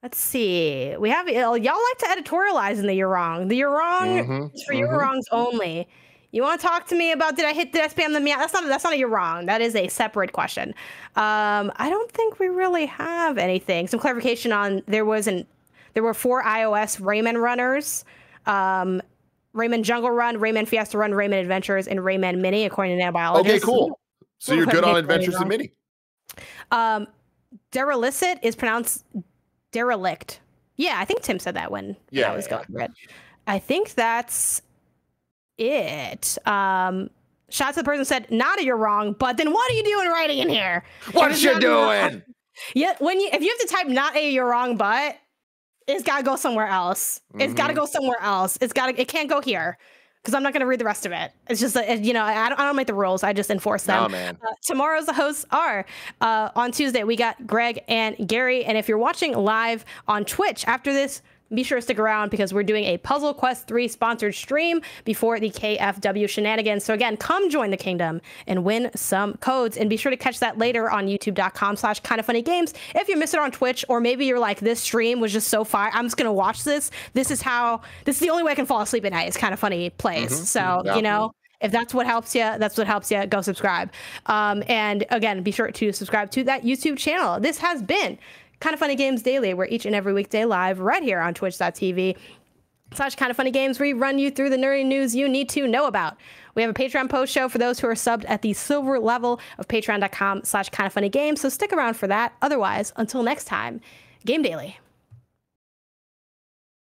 Let's see. We have y'all like to editorialize in the you're wrong. The you're wrong is for your wrongs only. You want to talk to me about did I spam the meow? That's not a you're wrong. That is a separate question. I don't think we really have anything. Some clarification on there were 4 iOS Rayman runners. Rayman Jungle Run, Rayman Fiesta Run, Rayman Adventures, and Rayman Mini, according to Nanobiologist. Okay, cool. So you're good on Adventures and Mini. Derelicit is pronounced derelict. Yeah, I think Tim said that when I was going through it. I think that's it. Shots to the person said, not a you're wrong, but then what are you doing writing in here? What you doing? Yeah, if you have to type not a you're wrong, but it's gotta go somewhere else. It's gotta go somewhere else. It can't go here. Because I'm not going to read the rest of it. It's just, I don't make the rules. I just enforce them. Oh, man. Tomorrow's the hosts are, on Tuesday, we got Greg and Gary. And if you're watching live on Twitch after this, be sure to stick around because we're doing a Puzzle Quest 3 sponsored stream before the KFW shenanigans. So again, come join the kingdom and win some codes. And be sure to catch that later on youtube.com/kindoffunnygames. If you miss it on Twitch, or maybe you're like, this stream was just so fire, I'm just going to watch this. This is the only way I can fall asleep at night. It's Kind of Funny plays. So, if that's what helps you, go subscribe. And again, be sure to subscribe to that YouTube channel. This has been Kind of Funny Games Daily. We're each and every weekday live right here on twitch.tv/Kind of Funny Games, where we run you through the nerdy news you need to know about. We have a Patreon post show for those who are subbed at the silver level of patreon.com/kindoffunnygames, so stick around for that. Otherwise, until next time, Game Daily.